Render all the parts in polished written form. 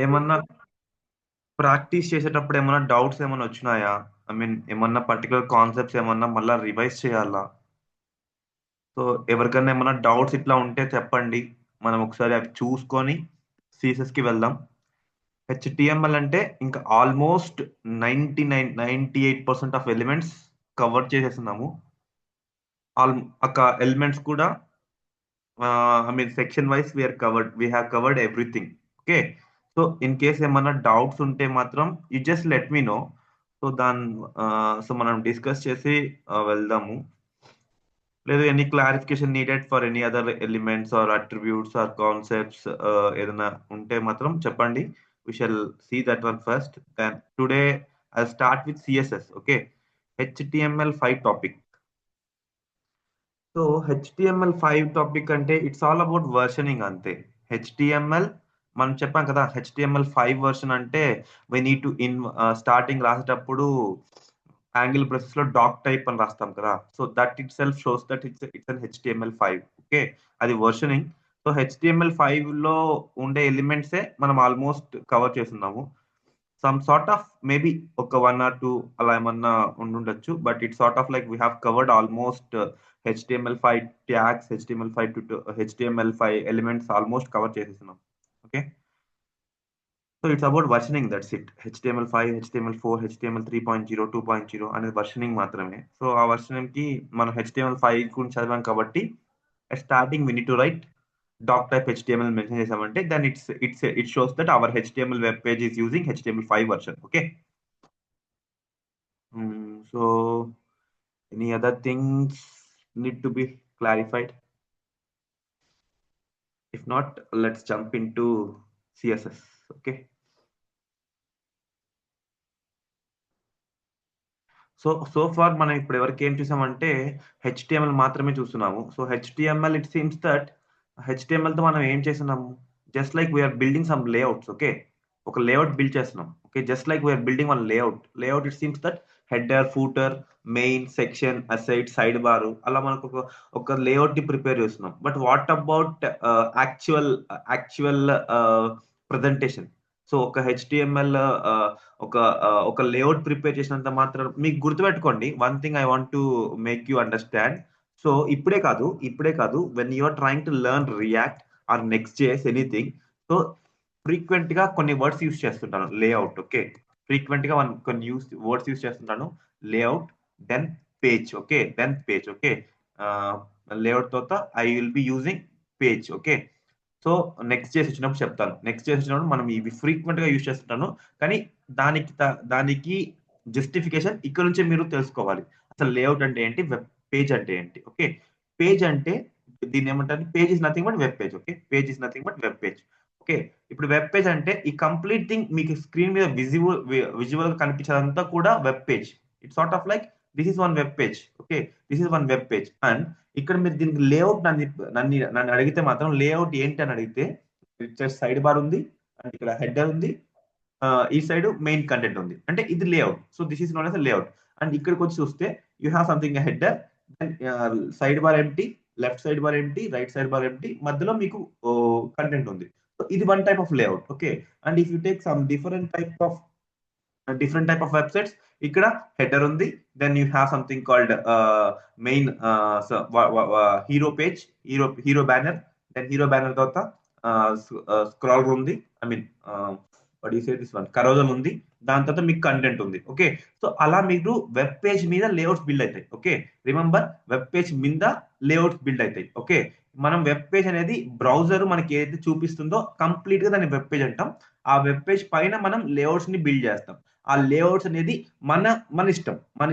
ఏమన్నా ప్రాక్టీస్ చేసేటప్పుడు ఏమన్నా డౌట్స్ ఏమన్నా వచ్చినాయా? ఐ మీన్ ఏమన్నా పర్టికులర్ కాన్సెప్ట్స్ ఏమన్నా మళ్ళా రివైజ్ చేయాలా? సో ఎవరికైనా ఏమన్నా డౌట్స్ ఇట్లా ఉంటే చెప్పండి. మనం ఒకసారి అవి చూసుకొని సీసెస్ కి వెళ్దాం. హెచ్టిఎంఎల్ అంటే ఇంకా ఆల్మోస్ట్ 98% ఆఫ్ ఎలిమెంట్స్ కవర్ చేసేస్తున్నాము. ఆల్ ఒక ఎలిమెంట్స్ కూడా I mean section wise we have covered everything. Okay. So in case ఏమన్నా డౌట్స్ ఉంటే మాత్రం you just let me know. So so మనం డిస్కస్ చేసి వెళ్దాము. లేదు any clarification needed for any other elements or attributes or concepts ఏదైనా ఉంటే మాత్రం చెప్పండి. We shall see that one first. Then today I start with CSS. Okay. HTML5 topic. So HTML5 topic అంటే it's all about versioning అంతే. HTML మనం చెప్పాం కదా, HTML5 version అంటే వీ నీడ్ టు స్టార్టింగ్ రాసేటప్పుడు యాంగిల్ బ్రషెస్ లో doc type అని రాస్తాం కదా. So that itself shows that it's an HTML5. Okay. అది వర్షనింగ్. సో HTML5 లో ఉండే ఎలిమెంట్సే మనం ఆల్మోస్ట్ కవర్ చేస్తున్నాము. సమ్ సార్ట్ ఆఫ్ మేబీ ఒక 1 or 2 అలా ఏమన్నా ఉండుండొచ్చు. But it sort of like we have covered almost HTML5 tags, HTML5 elements almost cover చేసేస్తున్నాం. Okay. So it's about versioning, that's it. HTML5, HTML4, HTML3.0, 2.0 అనేది versioning మాత్రమే. So ఆ versioning కి మనం HTML5 గురించి చదివాం కాబట్టి starting we need to write doc type HTML mention చేసామంటే then it shows that our HTML web page is using HTML5 version. Okay. So any other things need to be clarified? If not, let's jump into CSS. Okay. So far మనం ఇప్పుడు ఎవరికి ఏం చూసామంటే HTML మాత్రమే చూస్తున్నాము. So HTML it seems that HTML తో మనం ఏం చేస్తున్నాము? Just like we are building some layouts. Okay. ఒక లేఅవుట్ బిల్డ్ చేస్తున్నాం. Okay. Just like we are building one layout it seems that header, footer, main, section, aside, side bar అలా మనకు ఒక layout ని ప్రిపేర్ చేస్తున్నాం. But what about actual presentation? So ఒక HTML ఒక ఒక లేఅవుట్ ప్రిపేర్ చేసినంత మాత్రం మీకు గుర్తుపెట్టుకోండి. One thing I want to make you understand. So ఇప్పుడే కాదు when you are trying to learn React or Next JS anything. So frequent గా కొన్ని వర్డ్స్ యూస్ చేస్తుంటాను. లేఅవుట్. ఓకే. ఫ్రీక్వెంట్ గా కొన్ని వర్డ్స్ యూస్ చేస్తుంటాను. Layout, then page. Okay. Then page. Okay. Layout తర్వాత I will be using page. Okay. So next చేసి వచ్చినప్పుడు చెప్తాను. నెక్స్ట్ చేసి వచ్చినప్పుడు మనం ఇవి ఫ్రీక్వెంట్ గా యూజ్ చేస్తుంటాను. కానీ దానికి జస్టిఫికేషన్ ఇక్కడ నుంచే మీరు తెలుసుకోవాలి. అసలు లేఅవుట్ అంటే ఏంటి, వెబ్ పేజ్ అంటే ఏంటి. ఓకే. పేజ్ అంటే దీన్ని ఏమంటారు? Page is nothing but web page. Okay. Page is nothing but web page. Okay. ఇప్పుడు వెబ్ పేజ్ అంటే ఈ కంప్లీట్ థింగ్ మీకు స్క్రీన్ మీద విజువల్ గా కనిపించేదంతా కూడా web page. It's sort of like this is one web page. Okay. This is one web page. And ఇక్కడ మీరు దీనికి లేఅవుట్ నన్ను అడిగితే మాత్రం లేఅవుట్ ఏంటి అని అడిగితే ఇక్కడ సైడ్ బార్ ఉంది అండ్ ఇక్కడ హెడర్ ఉంది. ఈ సైడ్ మెయిన్ కంటెంట్ ఉంది. అంటే ఇది layout. So this is known as layout. And ఇక్కడికి వచ్చి చూస్తే you have something header, side bar empty, left side bar empty, right side bar empty, మధ్యలో మీకు కంటెంట్ ఉంది. సో ఇది one type of layout. Okay. And if you take some different type of websites, ఇక్కడ header ఉంది, then you have something called main hero page, hero banner, then hero banner తర్వాత scroll ఉంది. I mean what you say this one carousel ఉంది. దాని తర్వాత మీకు content ఉంది. Okay. So అలా మీరు వెబ్ పేజ్ మీద లేఅవుట్స్ బిల్డ్ అవుతాయి. ఓకే. రిమెంబర్, వెబ్ పేజ్ మీద లేఅవుట్స్ బిల్డ్ అవుతాయి. ఓకే. మనం వెబ్ పేజ్ అనేది బ్రౌజర్ మనకి ఏదైతే చూపిస్తుందో కంప్లీట్ గా దాన్ని వెబ్ పేజ్ అంటాం. ఆ వెబ్ పేజ్ పైన మనం లేఅవుట్స్ ని బిల్డ్ చేస్తాం. ఆ లేఅవుట్స్ అనేది మన మన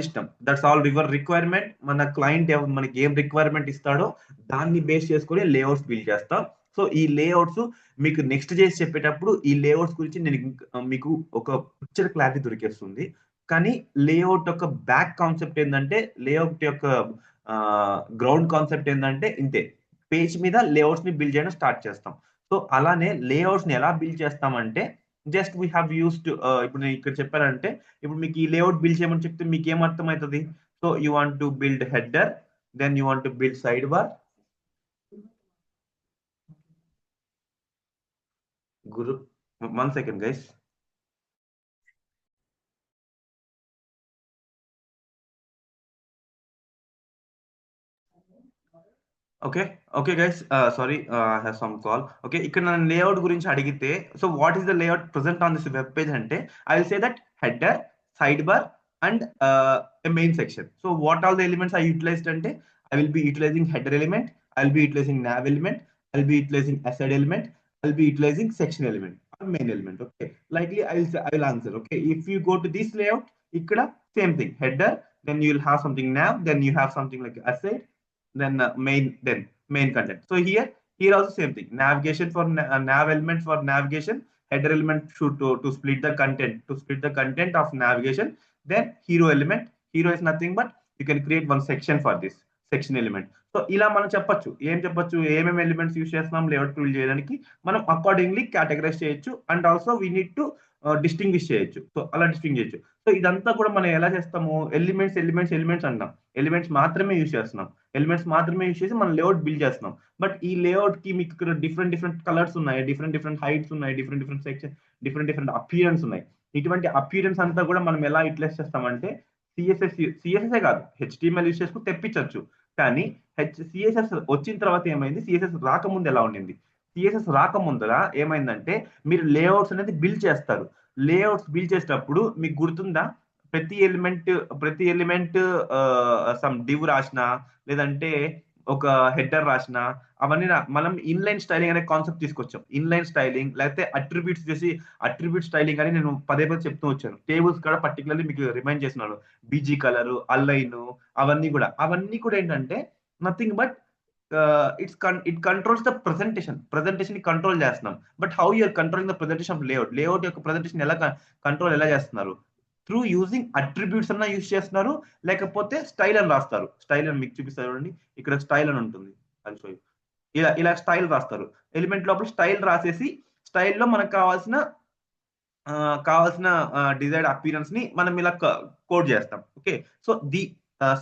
ఇష్టం. That's all your requirement. మన క్లయింట్ మనకి ఏం రిక్వైర్మెంట్ ఇస్తాడో దాన్ని బేస్ చేసుకొని లేఅవుట్స్ బిల్డ్ చేస్తాం. సో ఈ లేఅవుట్స్ మీకు నెక్స్ట్ చేసి చెప్పేటప్పుడు ఈ లేఅవుట్స్ గురించి నేను మీకు ఒక పిక్చర్ క్లారిటీ దొరికేస్తుంది. కానీ లేఅవుట్ యొక్క బ్యాక్ కాన్సెప్ట్ ఏంటంటే, లేఅవుట్ యొక్క గ్రౌండ్ కాన్సెప్ట్ ఏంటంటే ఇంతే. పేజ్ మీద లేఅవుట్స్ ని బిల్డ్ చేయడం స్టార్ట్ చేస్తాం. సో అలానే లేఅవుట్స్ ని ఎలా బిల్డ్ చేస్తామంటే జస్ట్ వీ హ్యావ్ యూస్డ్, ఇప్పుడు నేను ఇక్కడ చెప్పానంటే ఇప్పుడు మీకు ఈ లేఅవుట్ బిల్డ్ చేయమని చెప్తే మీకు ఏం అర్థం అవుతుంది? So you want to build header, then you want to build side bar. గురు 1 second, guys. Okay, guys. Sorry, I have some call. Okay, ఇక్కడ నేను లేఅవుట్ గురించి అడిగితే, so what is the layout present on this web page అంటే, I will say that header, side bar and a main section. So what all the elements are utilized అంటే, I will be utilizing header element, I will be utilizing nav element, I will be utilizing aside element, I will be utilizing section element or main element. Okay, likely I will answer. Okay, if you go to this layout, ఇక్కడ same thing, header, then you will have something nav, then you have something like aside, then main content. So here also same thing, navigation for nav element for navigation, header element should to split the content of navigation. Then hero is nothing but you can create one section for this section element. So ఇలా మనం చెప్పొచ్చు, ఏమేమి elements use చేస్తున్నాం layout build చేయడానికి, మనం accordingly categorise చేయొచ్చు and also we need to distinguish చేయొచ్చు. So అలా డిస్టింగ్ చేయొచ్చు. సో ఇదంతా కూడా మనం ఎలా చేస్తాము, ఎలిమెంట్స్ అంటాం, ఎలిమెంట్స్ మాత్రమే యూస్ చేస్తున్నాం, ఎలిమెంట్స్ మాత్రమే యూస్ చేసి మనం లేఅవుట్ బిల్డ్ చేస్తున్నాం. బట్ ఈ లేఅవుట్ కి మీకు ఇక్కడ డిఫరెంట్ కలర్స్ ఉన్నాయి, డిఫరెంట్ హైట్స్ ఉన్నాయి, డిఫరెంట్ సెక్షన్, డిఫరెంట్ అపియరెన్స్ ఉన్నాయి. ఇటువంటి అపియరెన్స్ అంతా కూడా మనం ఎలా యూటిలైజ్ చేస్తామంటే, సిఎస్ఎస్ కాదు, హెచ్టిఎంఎల్ యూస్ చేసుకుని తెప్పించవచ్చు. కానీ సిఎస్ఎస్ వచ్చిన తర్వాత ఏమైంది, సిఎస్ఎస్ రాకముందు ఎలా ఉండింది, సిఎస్ఎస్ రాకముందర ఏమైందంటే, మీరు లేఅవుట్స్ అనేది బిల్డ్ చేస్తారు. లేఅవుట్స్ బిల్డ్ చేసేటప్పుడు మీకు గుర్తుందా, ప్రతి ఎలిమెంట్ సమ్ డివ్ రాసిన, లేదంటే ఒక హెడర్ రాసిన, అవన్నీ మనం ఇన్లైన్ స్టైలింగ్ అనే కాన్సెప్ట్ తీసుకొచ్చాం. ఇన్లైన్ స్టైలింగ్ లేకపోతే అట్రిబ్యూట్స్ చేసి అట్రిబ్యూట్ స్టైలింగ్ అని నేను పదే చెప్తూ వచ్చాను. టేబుల్స్ కూడా పర్టికులర్లీ మీకు రిమైండ్ చేస్తున్నాను, బీజీ కలర్, అలైన్, అవన్నీ కూడా ఏంటంటే nothing but it controls the presentation control చేస్తున్నాం. But how you're controlling the presentation of layout యొక్క ప్రెజెంటేషన్ ఎలా చేస్తున్నారు, త్రూ యూజింగ్ అట్రిబ్యూట్స్ అన్న యూజ్ చేస్తున్నారు, లేకపోతే స్టైల్ అని రాస్తారు. స్టైల్ అని మీకు చూపిస్తారు చూడండి, ఇక్కడ స్టైల్ అని ఉంటుంది, అది షో. ఇలా స్టైల్ రాస్తారు, ఎలిమెంట్ లోపల స్టైల్ రాసేసి, స్టైల్లో మనకు కావాల్సిన డిజైర్డ్ అపీరెన్స్ ని మనం ఇలా కోడ్ చేస్తాం. ఓకే, సో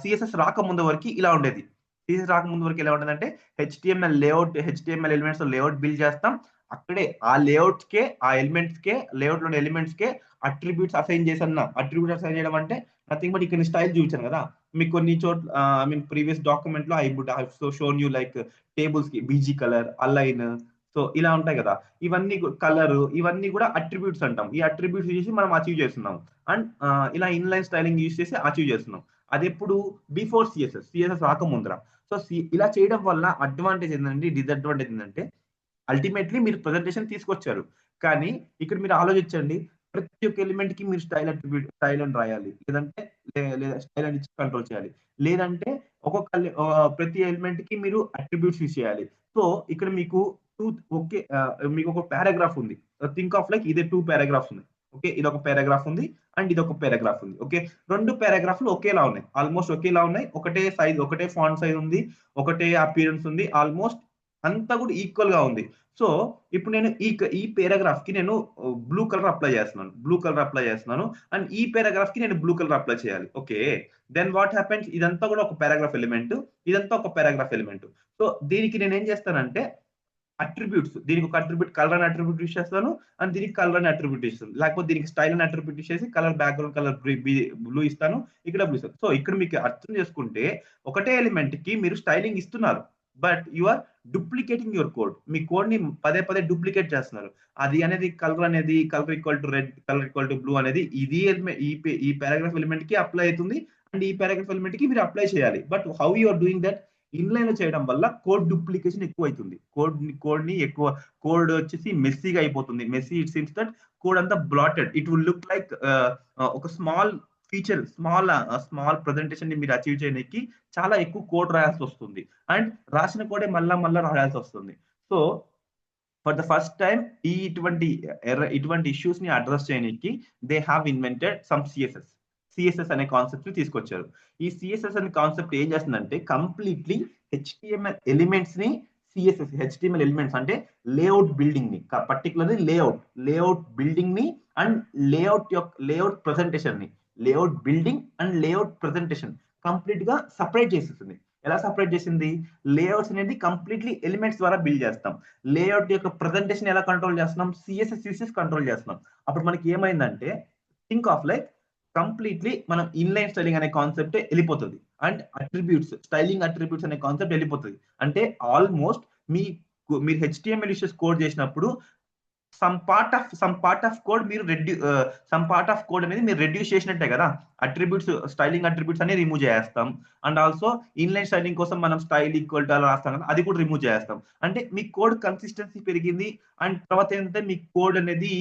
సిఎస్ఎస్ రాకముందు వరకు ఇలా ఉండేది. సిఎస్ఎస్ రాకముందు వరకు ఎలా ఉండేదంటే, హెచ్టిఎంఎల్ ఎలిమెంట్స్ లేఅవుట్ బిల్డ్ చేస్తాం, అక్కడే ఆ లేఅవుట్స్ కే, ఆ ఎలిమెంట్స్ కే, లేఅవుట్ లోని ఎలిమెంట్స్ కే అట్రిబ్యూట్స్ అసైన్ చేసన్నా. అట్రిబ్యూట్స్ అసైన్ చేయడం అంటే నథింగ్ బట్ ఇక్కడ స్టైల్ చూపించాను కదా మీకు కొన్ని చోట్ల, ఐ మీన్ ప్రీవియస్ డాక్యుమెంట్ లో I would have shown you like tables కి బీజీ కలర్, అలైన్, సో ఇలా ఉంటాయి కదా, ఇవన్నీ కలర్, ఇవన్నీ కూడా అట్రిబ్యూట్స్ అంటాం. ఈ అట్రిబ్యూట్స్ చేసి మనం అచీవ్ చేస్తున్నాం. అండ్ ఇలా ఇన్లైన్ స్టైలింగ్ యూజ్ చేసి అచీవ్ చేస్తున్నాం. అది ఎప్పుడు, బిఫోర్ సిఎస్ఎస్ రాకముందర. సో ఇలా చేయడం వల్ల అడ్వాంటేజ్ ఏంటంటే, డిసడ్వాంటేజ్ ఏంటంటే, అల్టిమేట్లీ మీరు ప్రెజెంటేషన్ తీసుకొచ్చారు, కానీ ఇక్కడ మీరు ఆలోచించండి, ప్రతి ఒక్క ఎలిమెంట్ కి మీరు స్టైల్ అని రాయాలి, లేదంటే స్టైల్ అని కంట్రోల్ చేయాలి, లేదంటే ప్రతి ఎలిమెంట్ కి మీరు అట్రిబ్యూట్స్ యూజ్ చేయాలి. సో ఇక్కడ మీకు ఒక పారాగ్రాఫ్ ఉంది, థింక్ ఆఫ్ లైక్ ఇదే 2 పారాగ్రాఫ్స్ ఉన్నాయి. ఓకే, ఇది ఒక పారాగ్రాఫ్ ఉంది అండ్ ఇది ఒక పారాగ్రాఫ్ ఉంది. ఓకే, 2 పారాగ్రాఫ్లు ఒకేలా ఉన్నాయి, ఆల్మోస్ట్ ఒకేలా ఉన్నాయి, ఒకటే సైజ్, ఒకటే ఫాంట్ సైజ్ ఉంది, ఒకటే అపియరెన్స్ ఉంది, ఆల్మోస్ట్ అంతా కూడా ఈక్వల్ గా ఉంది. సో ఇప్పుడు నేను ఈ పారాగ్రాఫ్ కి నేను బ్లూ కలర్ అప్లై చేస్తున్నాను అండ్ ఈ పారాగ్రాఫ్ కి నేను బ్లూ కలర్ అప్లై చేయాలి. ఓకే, దెన్ వాట్ హ్యాపెన్స్, ఇదంతా కూడా ఒక పారాగ్రాఫ్ ఎలిమెంట్, ఇదంతా ఒక పారాగ్రాఫ్ ఎలిమెంట్. సో దీనికి నేను ఏం చేస్తానంటే, అట్రిబ్యూట్స్, దీనికి ఒక అట్రిబ్యూట్ కలర్ అని అట్రిబ్యూట్ యూస్ చేస్తాను, అండ్ దీనికి కలర్ అని అట్రిబ్యూట్ ఇస్తాను, లేకపోతే దీనికి స్టైల్ అని అట్రిబ్యూట్ చేసి కలర్ బ్యాక్గ్రౌండ్ కలర్ బ్లూ ఇస్తాను, ఇక్కడ బ్లూ ఇస్తాను. సో ఇక్కడ మీకు అర్థం చేసుకుంటే, ఒకటే ఎలిమెంట్ కి మీరు స్టైలింగ్ ఇస్తున్నారు, but you are duplicating your code. మీ కోడ్ ని పదే డూప్లికేట్ చేస్తున్నారు. అది అనేది colour equal to red, colour equal to blue అనేది ఈ పారాగ్రాఫ్ ఎలిమెంట్ కి అప్లై అవుతుంది, అండ్ ఈ పారాగ్రాఫ్ ఎలిమెంట్ కి మీరు అప్లై చేయాలి. But how you are doing that, inline లో చేయడం వల్ల కోడ్ డూప్లికేషన్ ఎక్కువ అవుతుంది, కోడ్ వచ్చేసి మెస్సీగా అయిపోతుంది. Messy, it seems that code అంతా bloated, it will look like ఒక స్మాల్ ఫీచర్, స్మాల్ ప్రెజెంటేషన్ ని మీరు అచీవ్ చేయడానికి చాలా ఎక్కువ కోడ్ రాయాల్సి వస్తుంది, అండ్ రాసిన కోడే మళ్ళా రాయాల్సి వస్తుంది. So for the first time ఇటువంటి ఇష్యూస్ ని అడ్రస్ చేయడానికి they have invented some CSS అనే కాన్సెప్ట్ ని తీసుకొచ్చారు. ఈ సిఎస్ఎస్ అనే కాన్సెప్ట్ ఏం చేస్తుందంటే, కంప్లీట్లీ హెచ్టిఎంఎల్ ఎలిమెంట్స్ ని హెచ్టిఎంఎల్ ఎలిమెంట్స్ అంటే లేఅవుట్ బిల్డింగ్ ని, పర్టికులర్లీ లేఅవుట్ బిల్డింగ్ ని అండ్ లేఅవుట్ ప్రెజెంటేషన్ ని, layout building and layout presentation complete గా సపరేట్ చేసేస్తుంది. ఎలా సపరేట్ చేసింది? లేఅవుట్స్ అనేది కంప్లీట్లీ ఎలిమెంట్స్ ద్వారా బిల్డ్ చేస్తాం. లేఅవుట్ యొక్క ప్రజెంటేషన్ ఎలా కంట్రోల్ చేస్తున్నాం? సిఎస్ఎస్ యూసేజ్ కంట్రోల్ చేస్తున్నాం. అప్పుడు మనకి ఏమైందంటే థింక్ ఆఫ్ లైక్ కంప్లీట్లీ మనం ఇన్లైన్ స్టైలింగ్ అనే కాన్సెప్ట్ వెళ్ళిపోతుంది. అండ్ అట్రిబ్యూట్స్, స్టైలింగ్ అట్రిబ్యూట్స్ అనే కాన్సెప్ట్ వెళ్ళిపోతుంది. అంటే ఆల్మోస్ట్ మీరు హెచ్టిఎంఎల్ ఇష్యూస్ కోడ్ చేసినప్పుడు సమ్ పార్ట్ ఆఫ్ కోడ్ మీరు సమ్ పార్ట్ ఆఫ్ కోడ్ అనేది మీరు రెడ్యూస్ చేసినట్టే కదా. అట్రిబ్యూట్స్, స్టైలింగ్ అట్రిబ్యూట్స్ అనేది రిమూవ్ చేస్తాం. అండ్ ఆల్సో ఇన్లైన్ స్టైలింగ్ కోసం మనం స్టైల్ ఈక్వల్ టు అలా రాస్తాం కదా, అది కూడా రిమూవ్ చేస్తాం. అంటే మీ కోడ్ కన్సిస్టెన్సీ పెరిగింది. అండ్ తర్వాత ఏంటంటే మీ కోడ్ అనేది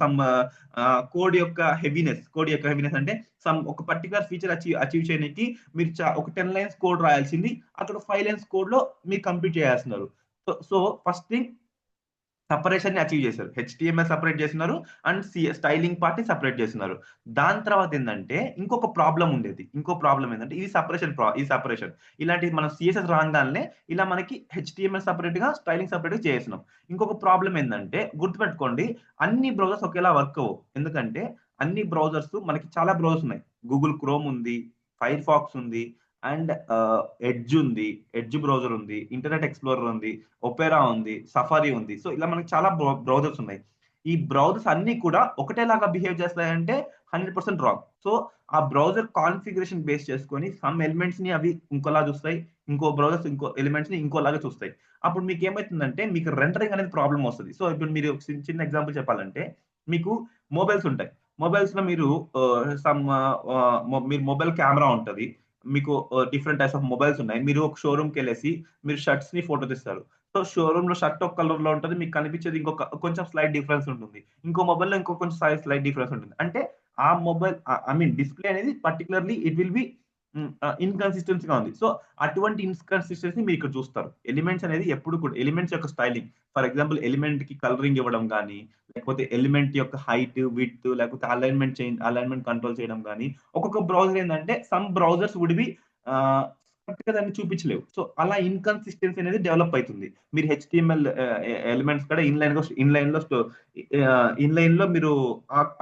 సమ్ కోడ్ యొక్క హెవీనెస్ అంటే ఒక పర్టికులర్ ఫీచర్ అచీవ్ చేయడానికి మీరు ఒక 10 లైన్స్ కోడ్ రాయాల్సింది అక్కడ 5 లైన్స్ కోడ్ లో మీరు కంప్లీట్ చేస్తున్నారు. సో ఫస్ట్ థింగ్ సెపరేషన్ ని అచీవ్ చేశారు. హెచ్టిఎంఎల్ సెపరేట్ చేస్తున్నారు అండ్ స్టైలింగ్ పార్ట్ ని సెపరేట్ చేస్తున్నారు. దాని తర్వాత ఏంటంటే ఇంకొక ప్రాబ్లం ఉండేది. ఇంకో ప్రాబ్లం ఏంటంటే ఈ సెపరేషన్ ఇలాంటి మనం సిఎస్ఎస్ రాగానే ఇలా మనకి హెచ్టిఎంఎల్ సెపరేట్ గా, స్టైలింగ్ సెపరేట్ గా చేస్తున్నాం. ఇంకొక ప్రాబ్లం ఏంటంటే గుర్తుపెట్టుకోండి, అన్ని బ్రౌజర్స్ ఒకేలా వర్క్ అవ్వవు. ఎందుకంటే అన్ని బ్రౌజర్స్ మనకి చాలా బ్రౌజర్స్ ఉన్నాయి. గూగుల్ క్రోమ్ ఉంది, ఫైర్ ఫాక్స్ ఉంది, అండ్ ఎడ్జ్ ఉంది, ఎడ్జ్ బ్రౌజర్ ఉంది, ఇంటర్నెట్ ఎక్స్ప్లోరర్ ఉంది, ఒపెరా ఉంది, సఫారీ ఉంది. సో ఇలా మనకి చాలా బ్రౌజర్స్ ఉన్నాయి. ఈ బ్రౌజర్స్ అన్ని కూడా ఒకటేలాగా బిహేవ్ చేస్తాయంటే 100% రాంగ్. సో ఆ బ్రౌజర్ కాన్ఫిగరేషన్ బేస్ చేసుకొని సమ్ ఎలిమెంట్స్ ని అవి ఇంకోలా చూస్తాయి, ఇంకో బ్రౌజర్స్ ఇంకో ఎలిమెంట్స్ ని ఇంకోలాగా చూస్తాయి. అప్పుడు మీకు ఏమవుతుందంటే మీకు రెండరింగ్ అనేది ప్రాబ్లం వస్తుంది. సో ఇప్పుడు మీరు చిన్న ఎగ్జాంపుల్ చెప్పాలంటే మీకు మొబైల్స్ ఉంటాయి. మొబైల్స్ లో మీరు మీరు మొబైల్ కెమెరా ఉంటది, మీకు డిఫరెంట్ టైప్స్ ఆఫ్ మొబైల్స్ ఉన్నాయి. మీరు ఒక షోరూమ్కి వెళ్ళేసి మీరు షర్ట్స్ ని ఫోటో తీస్తారు. సో షోరూమ్ లో షర్ట్ ఒక కలర్ లో ఉంటుంది, మీకు కనిపించేది ఇంకొక కొంచెం స్లైట్ డిఫరెన్స్ ఉంటుంది. ఇంకో మొబైల్ లో ఇంకో కొంచెం స్లైట్ డిఫరెన్స్ ఉంటుంది. అంటే ఆ మొబైల్ ఐ మీన్ డిస్ప్లే అనేది particularly it will be inconsistency గా ఉంది. సో అటువంటి ఇన్కన్సిస్టెన్సీ మీరు ఇక్కడ చూస్తారు. ఎలిమెంట్స్ అనేది ఎప్పుడు కూడా ఎలిమెంట్స్ యొక్క స్టైలింగ్, ఫర్ ఎగ్జాంపుల్ ఎలిమెంట్ కి కలరింగ్ ఇవ్వడం కానీ, లేకపోతే ఎలిమెంట్ యొక్క హైట్, విడ్త్, లేకపోతే అలైన్మెంట్ కంట్రోల్ చేయడం కానీ, ఒక్కొక్క బ్రౌజర్ ఏంటంటే some browsers would be correct గా దాన్ని చూపించలేవు. సో అలా ఇన్కన్సిస్టెన్సీ అనేది డెవలప్ అవుతుంది. మీరు హెచ్టిఎంఎల్ ఎలిమెంట్స్ కూడా ఇన్లైన్ లో మీరు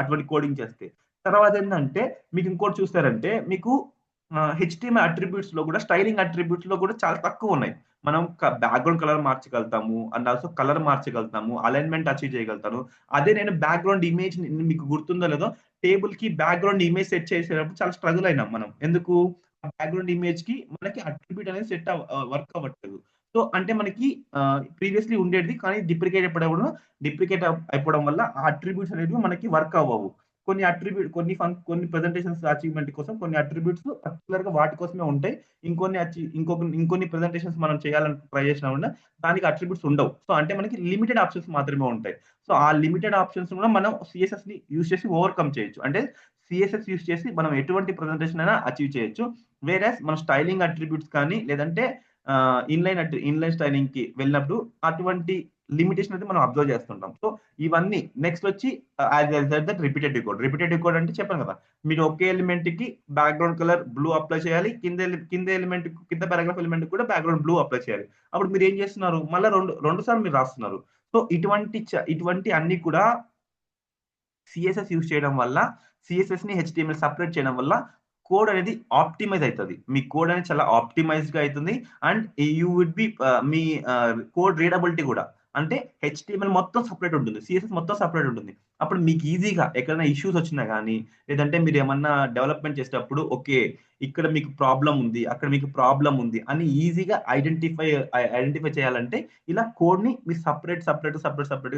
అటువంటి కోడింగ్ చేస్తే. తర్వాత ఏంటంటే మీకు ఇంకోటి చూస్తారంటే మీకు హెచ్టిఎంఎల్ అట్రిబ్యూట్స్ లో కూడా, స్టైలింగ్ అట్రిబ్యూట్స్ లో కూడా చాలా తక్కువ ఉన్నాయి. మనం బ్యాక్గ్రౌండ్ కలర్ మార్చగలుగుతాము, అండ్ ఆల్సో కలర్ మార్చగలుగుతాము, అలైన్మెంట్ అచీవ్ చేయగలుగుతాను. అదే నేను బ్యాక్గ్రౌండ్ ఇమేజ్, మీకు గుర్తుందో లేదో, టేబుల్ కి బ్యాక్గ్రౌండ్ ఇమేజ్ సెట్ చేసేటప్పుడు చాలా స్ట్రగుల్ అయినాం మనం. ఎందుకు? బ్యాక్గ్రౌండ్ ఇమేజ్ కి మనకి అట్రిబ్యూట్ అనేది వర్క్ అవ్వట్లేదు. సో అంటే మనకి ప్రీవియస్లీ ఉండేది, కానీ డిప్రికేట్ అయిపోవడం వల్ల ఆ అట్రిబ్యూట్స్ అనేవి మనకి వర్క్ అవ్వవు. కొన్ని ప్రెజెంటేషన్స్ అచీవ్మెంట్ కోసం కొన్ని అట్రిబ్యూట్స్ పర్టికులర్ గా వాటి కోసమే ఉంటాయి. ఇంకొన్ని ప్రెజెంటేషన్స్ మనం చేయాలని ట్రై చేసినా కూడా దానికి అట్రిబ్యూట్స్ ఉండవు. సో అంటే మనకి లిమిటెడ్ ఆప్షన్స్ మాత్రమే ఉంటాయి. సో ఆ లిమిటెడ్ ఆప్షన్స్ కూడా మనం సిఎస్ఎస్ ని యూజ్ చేసి ఓవర్కమ్ చేయొచ్చు. అంటే సిఎస్ఎస్ యూజ్ చేసి మనం ఎటువంటి ప్రెజెంటేషన్ అయినా అచీవ్ చేయొచ్చు. వేరేస్ మన స్టైలింగ్ అట్రిబ్యూట్స్ కానీ, లేదంటే ఇన్లైన్ స్టైలింగ్ కి వెళ్ళినప్పుడు అటువంటి లిమిటేషన్ అయితే మనం అబ్జర్వ్ చేస్తుంటాం. సో ఇవన్నీ నెక్స్ట్ వచ్చి రిపీటెడ్ కోడ్ అంటే చెప్పాను కదా, మీరు ఒకే ఎలిమెంట్ కి బ్యాక్గ్రౌండ్ కలర్ బ్లూ అప్లై చేయాలి, కింద పారాగ్రాఫ్ ఎలిమెంట్ కూడా బ్యాక్గ్రౌండ్ బ్లూ అప్లై చేయాలి. అప్పుడు మీరు ఏం చేస్తున్నారు? మళ్ళీ రెండు సార్లు మీరు రాస్తున్నారు. సో ఇటువంటి అన్ని కూడా సిఎస్ఎస్ యూజ్ చేయడం వల్ల, సిఎస్ఎస్ ని హెచ్టిఎంఎల్ సపరేట్ చేయడం వల్ల కోడ్ అనేది ఆప్టిమైజ్ అవుతుంది. మీ కోడ్ అనేది చాలా ఆప్టిమైజ్డ్ గా అవుతుంది. అండ్ యూ వుడ్ బి మీ కోడ్ రీడబిలిటీ కూడా, అంటే హెచ్టిఎంఎల్ మొత్తం సపరేట్ ఉంటుంది, సిఎస్ఎస్ మొత్తం సపరేట్ ఉంటుంది. అప్పుడు మీకు ఈజీగా ఎక్కడైనా ఇష్యూస్ వచ్చినా కానీ, లేదంటే మీరు ఏమన్నా డెవలప్మెంట్ చేసేటప్పుడు ఓకే ఇక్కడ మీకు ప్రాబ్లం ఉంది, అక్కడ మీకు ప్రాబ్లం ఉంది అని ఈజీగా ఐడెంటిఫై చేయాలంటే ఇలా కోడ్ ని మీరు సపరేట్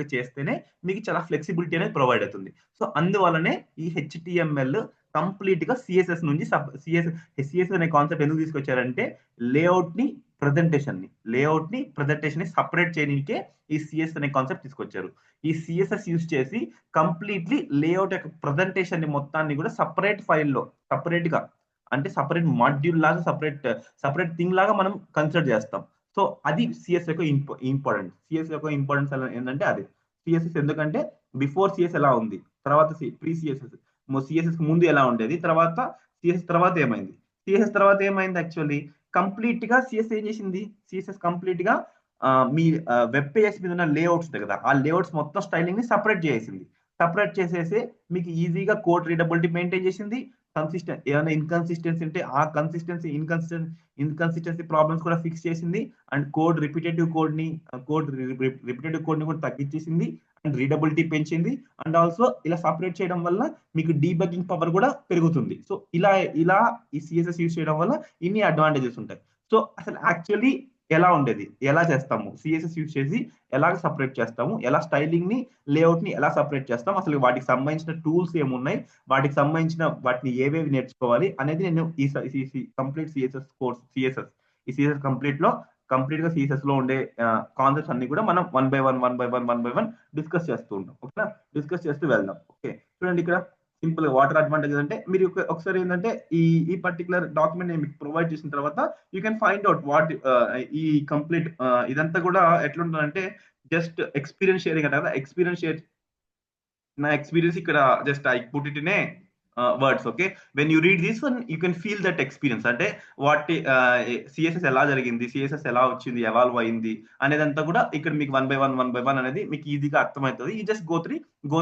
గా చేస్తేనే మీకు చాలా ఫ్లెక్సిబిలిటీ అనేది ప్రొవైడ్ అవుతుంది. సో అందువల్లనే ఈ హెచ్టిఎంఎల్ కంప్లీట్ గా సిఎస్ఎస్ నుంచి సిఎస్ఎస్ అనే కాన్సెప్ట్ ఎందుకు తీసుకొచ్చారంటే లేఅవుట్ ని ప్రజెంటేషన్ ని సపరేట్ చేయడానికే ఈ సిఎస్ అనే కాన్సెప్ట్ తీసుకొచ్చారు. ఈ సిఎస్ఎస్ యూజ్ చేసి కంప్లీట్లీ లేఅవుట్ యొక్క ప్రజెంటేషన్ ని మొత్తాన్ని కూడా సపరేట్ గా అంటే సపరేట్ మాడ్యూల్ లాగా, సపరేట్ థింగ్ లాగా మనం కన్సిడర్ చేస్తాం. సో అది సిఎస్ యొక్క ఇంపార్టెన్స్ ఏంటంటే అది సిఎస్ఎస్. ఎందుకంటే బిఫోర్ సిఎస్ ఎలా ఉంది, తర్వాత ప్రీ సిఎస్ఎస్ ముందు ఎలా ఉండేది, తర్వాత సిఎస్ఎస్ తర్వాత ఏమైంది, యాక్చువల్లీ కంప్లీట్ గా సిఎస్ఎస్ కంప్లీట్ గా మీ వెబ్ పేజెస్ మీద ఉన్న లేఅవుట్స్ ఉంటాయి కదా, ఆ లేఅవుట్స్ మొత్తం స్టైలింగ్ ని సపరేట్ చేసేసి మీకు ఈజీగా కోడ్ రీడబిలిటీ మెయింటైన్ చేసింది. ఏమైనా ఇన్కన్సిస్టెన్సీ ఉంటే ఆ ఇన్కన్సిస్టెన్సీ ప్రాబ్లమ్స్ కూడా ఫిక్స్ చేసింది. అండ్ రిపిటేటివ్ కోడ్ ని కూడా తగ్గించేసింది. అండ్ రీడబిలిటీ పెంచింది. అండ్ ఆల్సో ఇలా సపరేట్ చేయడం వల్ల మీకు డీబగ్గింగ్ పవర్ కూడా పెరుగుతుంది. సో ఇలా ఈ సిఎస్ఎస్ యూజ్ చేయడం వల్ల ఇన్ని అడ్వాంటేజెస్ ఉంటాయి. సో అసలు యాక్చువల్లీ ఎలా ఉండేది, ఎలా చేస్తాము, సిఎస్ఎస్ యూజ్ చేసి ఎలా సపరేట్ చేస్తాము, ఎలా స్టైలింగ్ ని లేఅవుట్ ని ఎలా సపరేట్ చేస్తాం, అసలు వాటికి సంబంధించిన టూల్స్ ఏమున్నాయి, వాటికి సంబంధించిన వాటిని ఏవేవి నేర్చుకోవాలి అనేది నేను ఈ కంప్లీట్ సిఎస్ఎస్ కోర్స్ ఈ సిఎస్ఎస్ కంప్లీట్ గా సిఎస్ఎస్ లో ఉండే కాన్సెప్ట్స్ అన్ని కూడా మనం వన్ బై వన్ డిస్కస్ చేస్తూ ఉంటాం. ఓకేనా, డిస్కస్ చేస్తూ వెళ్దాం. ఓకే, చూడండి ఇక్కడ సింపుల్ గా వాటర్ అడ్వాంటేజ్ అంటే మీరు ఒకసారి ఏంటంటే ఈ పర్టికులర్ డాక్యుమెంట్ నేను మీకు ప్రొవైడ్ చేసిన తర్వాత you can find out what ఈ కంప్లీట్ ఇదంతా కూడా ఎట్లుంటుందంటే జస్ట్ ఎక్స్పీరియన్స్ షేరింగ్ అంటే కదా, నా ఎక్స్పీరియన్స్ ఇక్కడ just I put it in a words. Okay, when you read this one you can feel that experience, అంటే వాట్ సిఎస్ఎస్ ఎలా జరిగింది, సిఎస్ఎస్ ఎలా వచ్చింది, ఎవాల్వ్ అయింది అనేదంతా కూడా ఇక్కడ మీకు వన్ బై వన్ అనేది మీకు ఈజీగా అర్థమవుతుంది. ఈ just go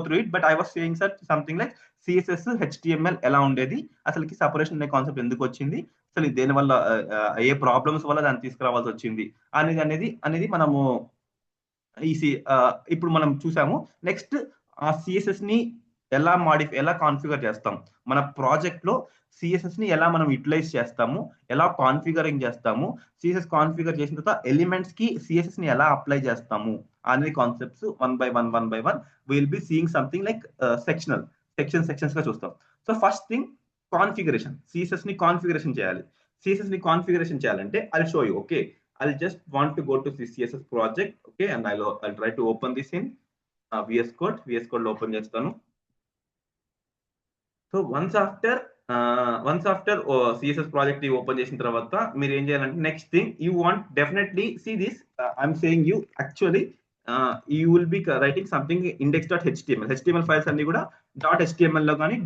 through it. But I was saying sir something like CSS HTML ఎలా ఉండేది, అసలుకి సపరేషన్ అనే కాన్సెప్ట్ ఎందుకు వచ్చింది, అసలు దేని వల్ల ఏ ప్రాబ్లమ్స్ వల్ల దాన్ని తీసుకురావాల్సి వచ్చింది అనేది మనము ఇప్పుడు మనం చూసాము. నెక్స్ట్ ఆ సిఎస్ఎస్ ని ఎలా కాన్ఫిగర్ చేస్తాం, మన ప్రాజెక్ట్ లో సిఎస్ఎస్ ని ఎలా మనం యూటిలైజ్ చేస్తాము, ఎలా కాన్ఫిగరింగ్ చేస్తాము, సిఎస్ఎస్ కాన్ఫిగర్ చేసిన తర్వాత ఎలిమెంట్స్ కి సిఎస్ఎస్ ని ఎలా అప్లై చేస్తాము అనేది concepts one by one will be seeing something like sections గా చూస్తాం. So first thing configuration, CSS ని కాన్ఫిగరేషన్ చేయాలంటే I show you. Okay, I'll just want to go to the CSS project. Okay, and I'll try to open this in VS Code లో open చేస్తాను. So once after CSS project open చేసిన తర్వాత మీరు ఏం చేయాలంటే next thing you want definitely see this. I'm saying you actually you will be writing something index.html files అన్ని కూడా .html లో కానీ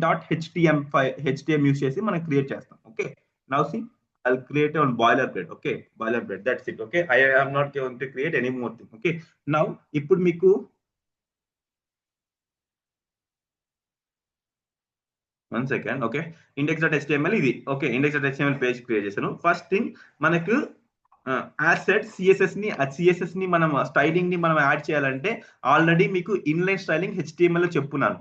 .htm యూస్ చేసి మనం క్రియేట్ చేస్తాం. Okay, now see I'll create on boilerplate. Okay, boilerplate, that's it. Okay, I am not going to create any more thing. Okay, now ఇప్పుడు మీకు one second. Okay, index.html ఇది. Okay, index.html page create చేశాను. First thing మనకు asset CSS ని మనం styling ని మనం add చేయాలంటే ఆల్రెడీ మీకు ఇన్లైన్ స్టైలింగ్ HTML లో చెప్పున్నాను.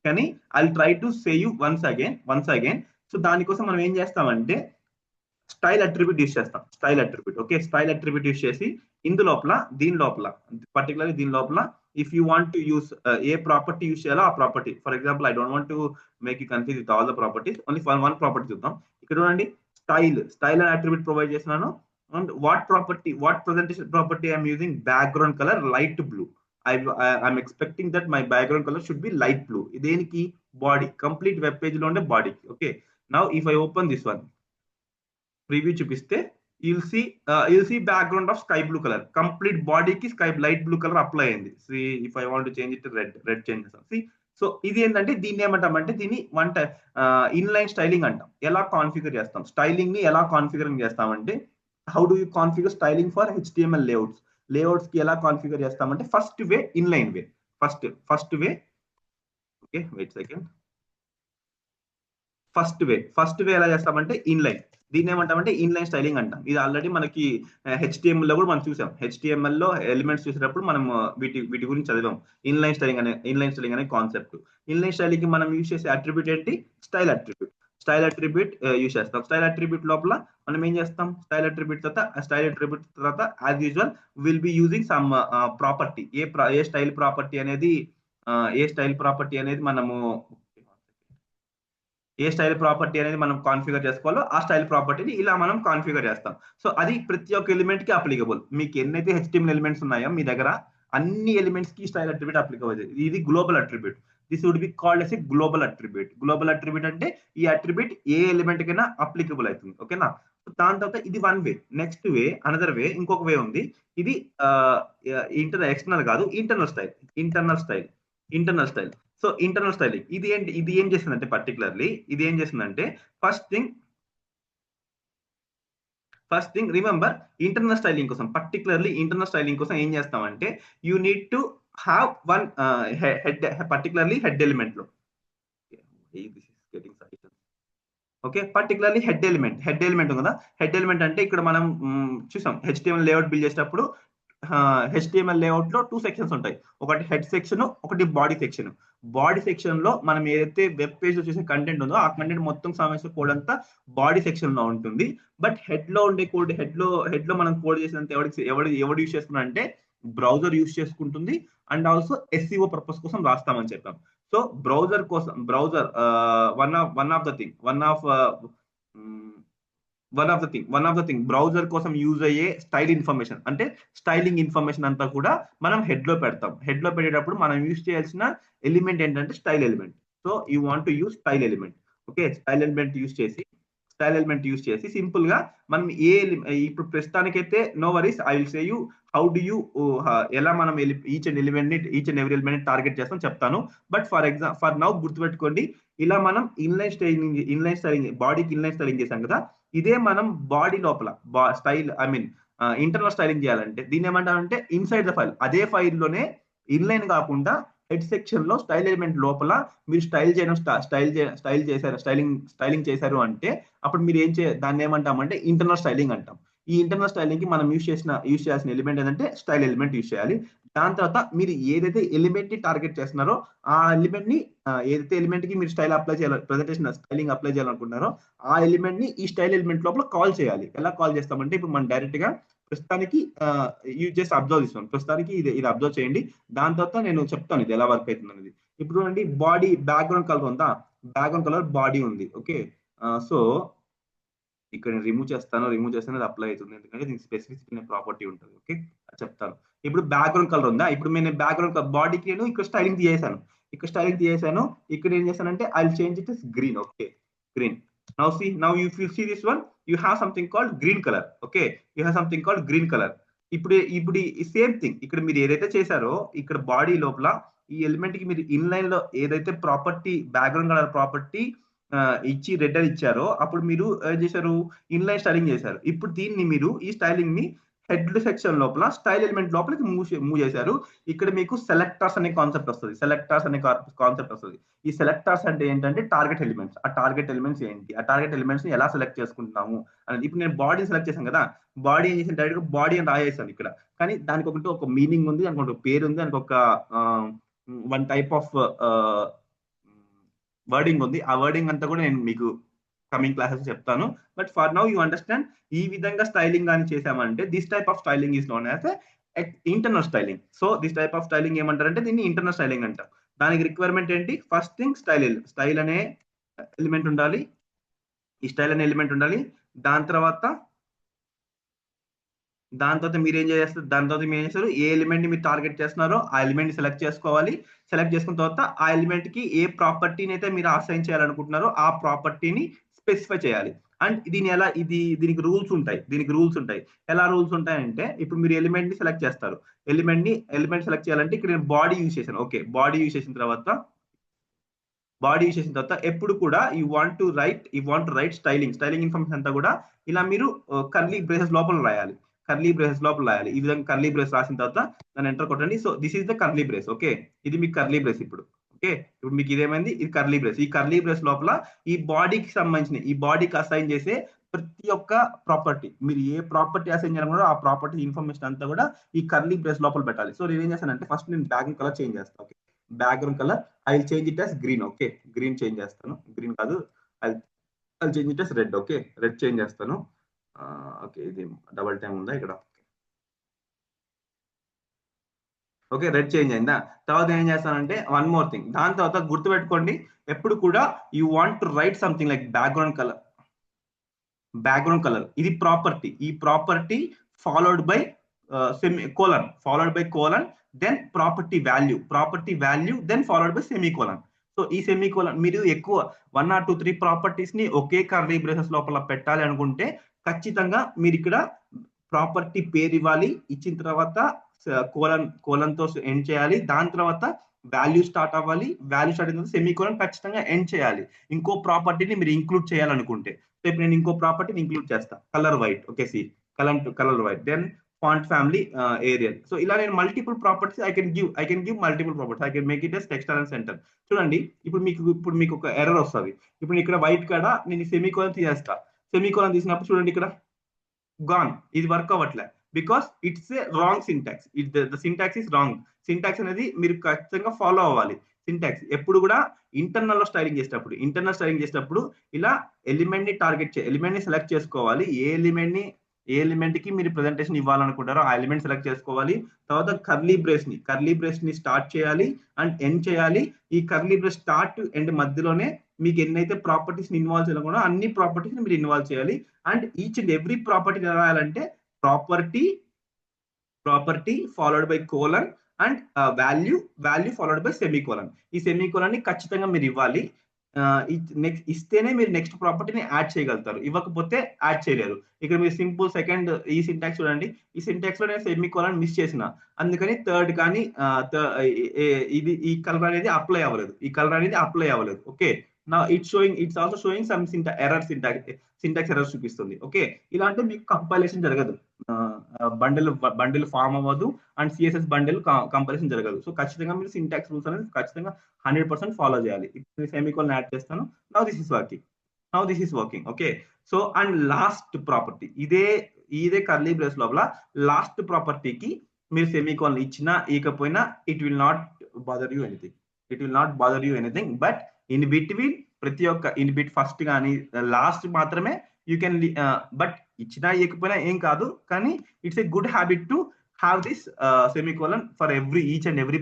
కానీ I try to say you once again. So దానికోసం మనం ఏం చేస్తామంటే స్టైల్ అట్రిబ్యూట్ యూస్ చేస్తాం. ఓకే, స్టైల్ అట్రిబ్యూట్ యూస్ చేసి దీని లోపల పర్టికులర్లీ దీని లోపల if you want to use A property use చేయాలో ఆ property, for example I don't want to make you confuse with all the properties, only for one property చూద్దాం. ఇక్కడ చూడండి, స్టైల్ అనే అట్రిబ్యూట్ ప్రొవైడ్ చేస్తున్నాను. And what presentation property I'm using background colour light blue. I'm expecting that my background color should be light blue. దేనికి, body, complete web page లో ఉండే బాడీకి. Okay, now if I open this one, preview చూపిస్తే you'll see background of sky blue color. Complete బాడీకి light blue colour apply అయింది. See if I want to change it to red change చేస్తాం. See, so ఇది ఏంటంటే దీన్ని ఏమంటామంటే దీన్ని inline styling అంటాం. ఎలా కాన్ఫిగర్ చేస్తాం స్టైలింగ్ ని, ఎలా కాన్ఫిగరింగ్ చేస్తామంటే how do you configure styling for HTML layouts కి ఎలా కాన్ఫిగర్ చేస్తామంటే first way inline way. First way okay, wait second. First way ఎలా చేస్తామంటే ఇన్లైన్. దీన్ని ఏమంటామంటే ఇన్లైన్ స్టైలింగ్ అంటాం. ఇది ఆల్రెడీ మనకి HTML లో కూడా మనం చూసాం. HTML లో ఎలిమెంట్స్ చూసేటప్పుడు మనం వీటి గురించి చదివాం. ఇన్లైన్ స్టైలింగ్ అనే కాన్సెప్ట్. ఇన్లైన్ స్టైలింగ్ కి మనం యూజ్ చేసే అట్రిబ్యూట్ ఏంటి, స్టైల్ అట్రిబ్యూట్ యూజ్ చేస్తాం. స్టైల్ అట్రిబ్యూట్ లోపల మనం ఏం చేస్తాం, స్టైల్ అట్రిబ్యూట్ తర్వాత as usual will be using some property. A style property అనేది మనం కాన్ఫిగర్ చేసుకోవాలో ఆ స్టైల్ ప్రాపర్టీని ఇలా మనం కాన్ఫిగర్ చేస్తాం. సో అది ప్రతి ఒక్క ఎలిమెంట్ కి అప్లికబుల్. మీకు ఎన్నైతే HTML ఎలిమెంట్స్ ఉన్నాయో మీ దగ్గర అన్ని ఎలిమెంట్స్ కి స్టైల్ అట్రిబ్యూట్ అప్లికబుల్. ఇది global attribute. This would be called as a global attribute అంటే ఈ అట్రిబ్యూట్ ఏ ఎలిమెంట్ కైనా అప్లికబుల్ అవుతుంది. ఓకేనా, దాని తర్వాత ఇది one way. Next way, another way, ఇంకొక వే ఉంది. ఇది ఎక్స్టర్నల్ కాదు, internal style. So internal styling ఇది ఏం చేస్తుందంటే పర్టికులర్లీ ఇది ఏం చేస్తుందంటే first thing remember, internal styling కోసం ఏం చేస్తామంటే you need to have one head, particularly head element లో this is getting suggestion. Okay, particularly head element ఉంది కదా. హెడ్ ఎలిమెంట్ అంటే ఇక్కడ మనం చూసాం హెచ్టిఎంఎల్ లేఅవుట్ బిల్డ్ చేసేటప్పుడు హెచ్టిఎంఎల్ లేఅవుట్ లో 2 సెక్షన్స్ ఉంటాయి. ఒకటి హెడ్ సెక్షన్, ఒకటి బాడీ సెక్షన్. బాడీ సెక్షన్ లో మనం ఏదైతే వెబ్ పేజ్ లో చూసే కంటెంట్ ఉందో ఆ కంటెంట్ మొత్తం సంబంధించిన కోడ్ అంతా బాడీ సెక్షన్ లో ఉంటుంది. బట్ హెడ్ లో ఉండే కోడ్ హెడ్ లో మనం కోడ్ చేసినంత ఎవడు యూస్ చేసుకున్నా అంటే బ్రౌజర్ యూస్ చేసుకుంటుంది. అండ్ ఆల్సో ఎస్సీఓ పర్పస్ కోసం రాస్తామని చెప్పాం. సో బ్రౌజర్ కోసం one of the thing browser కోసం యూజ్ అయ్యే స్టైల్ ఇన్ఫర్మేషన్ అంటే స్టైలింగ్ ఇన్ఫర్మేషన్ అంతా కూడా మనం హెడ్ లో పెడతాం. హెడ్ లో పెట్టేటప్పుడు మనం యూజ్ చేయాల్సిన ఎలిమెంట్ ఏంటంటే style element. So you want to use style element. Okay, style element use చేసి సింపుల్ గా మనం ఇప్పుడు ప్రస్తుతానికైతే no worries, I will say you how do you ఎలా మనం each and every element target చేస్తాం చెప్తాను. బట్ ఫర్ నౌ గుర్తుపెట్టుకోండి, ఇలా మనం ఇన్లైన్ స్టైలింగ్ బాడీకి ఇన్లైన్ స్టైలింగ్ చేశాం కదా, ఇదే మనం బాడీ లోపల స్టైల్ ఇంటర్నల్ స్టైలింగ్ చేయాలంటే దీన్ని ఏమంటారంటే ఇన్సైడ్ ద ఫైల్. అదే ఫైల్లోనే ఇన్లైన్ కాకుండా హెడ్ సెక్షన్ లో స్టైల్ ఎలిమెంట్ లోపల మీరు స్టైలింగ్ చేశారు అంటే అప్పుడు మీరు దాన్ని ఏమంటామంటే ఇంటర్నల్ స్టైలింగ్ అంటాం. ఈ ఇంటర్నల్ స్టైలింగ్ కి మనం యూజ్ చేయాల్సిన ఎలిమెంట్ ఏంటంటే స్టైల్ ఎలిమెంట్ యూజ్ చేయాలి. దాని తర్వాత మీరు ఏదైతే ఎలిమెంట్ ని టార్గెట్ చేస్తున్నారో ఆ ఎలిమెంట్ ని ఏదైతే ఎలిమెంట్ కి మీరు స్టైలింగ్ అప్లై చేయాలనుకుంటున్నారో ఆ ఎలిమెంట్ ని ఈ స్టైల్ ఎలిమెంట్ లోపల కాల్ చేయాలి. ఎలా కాల్ చేస్తామంటే ఇప్పుడు మనం డైరెక్ట్ గా ప్రస్తుతానికి జస్ట్ అబ్జర్వ్ చేస్తాం. ప్రస్తుతానికి ఇది అబ్జర్వ్ చేయండి. దాని తర్వాత నేను చెప్తాను ఇది ఎలా వర్క్ అవుతుంది అనేది. ఇప్పుడు అండి బాడీ బ్యాక్గ్రౌండ్ కలర్ ఉందా, బ్యాక్గ్రౌండ్ కలర్ బాడీ ఉంది. ఓకే, సో ఇక్కడ రిమూవ్ చేస్తే అది అప్లై అవుతుంది, ఎందుకంటే దీనికి స్పెసిఫిక్ అనే ప్రాపర్టీ ఉంటుంది. ఓకే, చెప్తాను. ఇప్పుడు బ్యాక్గ్రౌండ్ కలర్ ఉందా, ఇప్పుడు నేను బ్యాక్గ్రౌండ్ బాడీకి నేను ఇక్కడ స్టైలింగ్ తీసేసాను. ఇక్కడ ఏం చేశానంటే I will change it is green. Okay, green. Now if you see this one, you have something called green color. Okay, you have something called green color. ఇప్పుడు సేమ్ థింగ్ ఇక్కడ మీరు ఏదైతే చేశారో ఇక్కడ బాడీ లోపల ఈ ఎలిమెంట్ కి మీరు ఇన్లైన్ లో ఏదైతే ప్రాపర్టీ బ్యాక్గ్రౌండ్ కలర్ ప్రాపర్టీ ఇచ్చి రెడ్ అని ఇచ్చారో అప్పుడు మీరు ఏం చేశారు, ఇన్లైన్ స్టైలింగ్ చేశారు. ఇప్పుడు దీన్ని మీరు ఈ స్టైలింగ్ ని హెడ్ సెక్షన్ లోపల స్టైల్ ఎలిమెంట్ లోపలికి మూవ్ చేశారు. ఇక్కడ మీకు సెలెక్టర్స్ అనే కాన్సెప్ట్ వస్తుంది. ఈ సెలెక్టర్స్ అంటే ఏంటంటే టార్గెట్ ఎలిమెంట్స్. ఆ టార్గెట్ ఎలిమెంట్స్ ఏంటి, ఆ టార్గెట్ ఎలిమెంట్స్ ని ఎలా సెలెక్ట్ చేసుకుంటున్నాము అనేది. ఇప్పుడు నేను బాడీ సెలెక్ట్ చేశాను కదా, బాడీ ఏం చేసిన డైరెక్ట్ గా బాడీ అని రాయేసాను ఇక్కడ. కానీ దానికి ఒక మీనింగ్ ఉంది, దానికి ఒక పేరు ఉంది, దానికి ఒక వన్ టైప్ ఆఫ్ వర్డింగ్ ఉంది. ఆ వర్డింగ్ అంతా కూడా నేను మీకు కమింగ్ క్లాసెస్ చెప్తాను. But for now you understand, ఈ విధంగా స్టైలింగ్ అని చేసామంటే this type of styling is known as internal styling. So this type of styling ఏమంటారంటే దీన్ని ఇంటర్నల్ స్టైలింగ్ అంటారు. దానికి రిక్వైర్మెంట్ ఏంటి, ఫస్ట్ థింగ్ స్టైల్ అనే ఎలిమెంట్ ఉండాలి. దాని తర్వాత మీరు ఏం చేస్తారు, ఏ ఎలిమెంట్ ని మీరు టార్గెట్ చేస్తున్నారో ఆ ఎలిమెంట్ ని సెలెక్ట్ చేసుకోవాలి. సెలెక్ట్ చేసుకున్న తర్వాత ఆ ఎలిమెంట్ కి ఏ ప్రాపర్టీని అయితే మీరు అసైన్ చేయాలనుకుంటున్నారో ఆ ప్రాపర్టీని స్పెసిఫై చేయాలి. అండ్ దీనికి రూల్స్ ఉంటాయి. ఎలా రూల్స్ ఉంటాయంటే ఇప్పుడు మీరు ఎలిమెంట్ ని సెలెక్ట్ చేస్తారు. ఎలిమెంట్ సెలెక్ట్ చేయాలంటే ఇక్కడ నేను బాడీ యూజ్ చేశాను. ఓకే, బాడీ యూజ్ చేసిన తర్వాత ఎప్పుడు కూడా you want right styling information అంతా కూడా ఇలా మీరు కర్లీ బ్రేసెస్ లోపల రాయాలి. ఈ విధంగా కర్లీ బ్రేస్ రాసిన తర్వాత దాన్ని ఎంటర్ కొట్టండి. So this is the curly brace. Okay, ఇది మీకు కర్లీ బ్రేస్. ఇప్పుడు మీకు ఇదేమైంది, ఇది కర్లీ బ్రేస్. ఈ కర్లీ బ్రేస్ లోపల ఈ బాడీకి సంబంధించిన ఈ బాడీకి అసైన్ చేసే ప్రతి ఒక్క ప్రాపర్టీ, మీరు ఏ ప్రాపర్టీ అసైన్ చేయాలనుకున్నారో ఆ ప్రాపర్టీ ఇన్ఫర్మేషన్ అంతా కూడా ఈ కర్లీ బ్రేస్ లోపల పెట్టాలి. సో నేను ఏం చేస్తానంటే ఫస్ట్ నేను బ్యాక్గ్రౌండ్ కలర్ చేంజ్ చేస్తాను. Okay, background colour I will change it as green. Okay, green change చేస్తాను. గ్రీన్ కాదు, I change it as red. Okay, red change చేస్తాను. ఓకే, ఇది డబల్ టైం ఉందా ఇక్కడ. ఓకే, రెడ్ చేంజ్ అయిందా. తర్వాత ఏం చేస్తానంటే వన్ మోర్ థింగ్, దాని తర్వాత గుర్తుపెట్టుకోండి ఎప్పుడు కూడా you want to write something like background colour. ఇది ప్రాపర్టీ. ఈ property followed by colon then property value then followed by semicolon. So ఈ సెమీకోలన్ మీరు ఎక్కువ 1 or 2 3 ప్రాపర్టీస్ ని ఒకే కర్లీ బ్రేసెస్ లోపల పెట్టాలి అనుకుంటే ఖచ్చితంగా మీరు ఇక్కడ ప్రాపర్టీ పేరు ఇవ్వాలి. ఇచ్చిన తర్వాత కోలన్ తో ఎండ్ చేయాలి. దాని తర్వాత వాల్యూ స్టార్ట్ అవ్వాలి. వాల్యూ స్టార్ట్ అయిన తర్వాత సెమీకోలన్ ఖచ్చితంగా ఎండ్ చేయాలి. ఇంకో ప్రాపర్టీని మీరు ఇంక్లూడ్ చేయాలనుకుంటే. సో ఇప్పుడు నేను ఇంకో ప్రాపర్టీని ఇంక్లూడ్ చేస్తా, colour white. Okay, colour white. Then font family, Arial. So ఇలా నేను multiple properties I can give multiple properties. I can make it as text and centre. చూడండి ఇప్పుడు మీకు ఒక ఎర్రర్ వస్తుంది. ఇప్పుడు ఇక్కడ వైట్ కాడ నేను సెమీకోలన్ తీసేస్తా. సెమీకోలన్ తీసినప్పుడు చూడండి ఇక్కడ గాన్, ఇది వర్క్ అవ్వట్లే because it's a wrong syntax. The syntax is wrong. Syntax అనేది మీరు ఖచ్చితంగా ఫాలో అవ్వాలి. సింటాక్స్ ఎప్పుడు కూడా ఇంటర్నల్ స్టైలింగ్ చేసేటప్పుడు ఇలా ఎలిమెంట్ ని ఎలిమెంట్ ని సెలెక్ట్ చేసుకోవాలి. ఏ ఎలిమెంట్ కి మీరు ప్రెజెంటేషన్ ఇవ్వాలనుకుంటారో ఆ ఎలిమెంట్ సెలెక్ట్ చేసుకోవాలి. తర్వాత కర్లీ బ్రేస్ ని స్టార్ట్ చేయాలి అండ్ ఎండ్ చేయాలి. ఈ కర్లీ బ్రేస్ స్టార్ట్ ఎండ్ మధ్యలోనే మీకు ఎన్నైతే ప్రాపర్టీస్ ని ఇన్వాల్వ్ చేయాలనుకున్నా అన్ని ప్రాపర్టీస్ ని మీరు ఇన్వాల్వ్ చేయాలి. And each and every property రాయాలంటే property followed by colon and value followed by semicolon. ఈ సెమీకోలన్ ని ఖచ్చితంగా మీరు ఇవ్వాలి. ఇస్తేనే మీరు నెక్స్ట్ ప్రాపర్టీని యాడ్ చేయగలుగుతారు. ఇవ్వకపోతే యాడ్ చేయలేరు. ఇక్కడ మీరు సింపుల్ సెకండ్ ఈ సింటాక్స్ చూడండి. ఈ సింటాక్స్ లో నేను సెమీకోలన్ మిస్ చేసిన, అందుకని థర్డ్ కానీ ఇది ఈ కలర్ అనేది అప్లై అవ్వలేదు. ఓకే, నా it's also sowing some syntax error చూపిస్తుంది. ఓకే, ఇలా అంటే మీకు కంపైలేషన్ జరగదు, బండిల్ ఫామ్ అవ్వదు అండ్ సిఎస్ఎస్ బండిల్ కంపైలేషన్ జరగదు. సో ఖచ్చితంగా మీరు సింటాక్స్ రూల్స్ అనేది ఖచ్చితంగా 100% ఫాలో చేయాలి. ఇప్పుడు సెమీకోలన్ యాడ్ చేస్తాను. Now this is working. Okay, so and last property ఇదే కర్లీ బ్రేస్ లోపల లాస్ట్ ప్రాపర్టీకి మీరు సెమీకోలన్ ఇచ్చినా ఇకపోయినా it will not bother you anything. But in between ప్రతి ఒక్క ఫస్ట్ కానీ లాస్ట్ మాత్రమే యూ కెన్, బట్ ఇచ్చినా ఇవ్వకపోయినా ఏం కాదు, కానీ it's a good habit to have this semicolon for each and every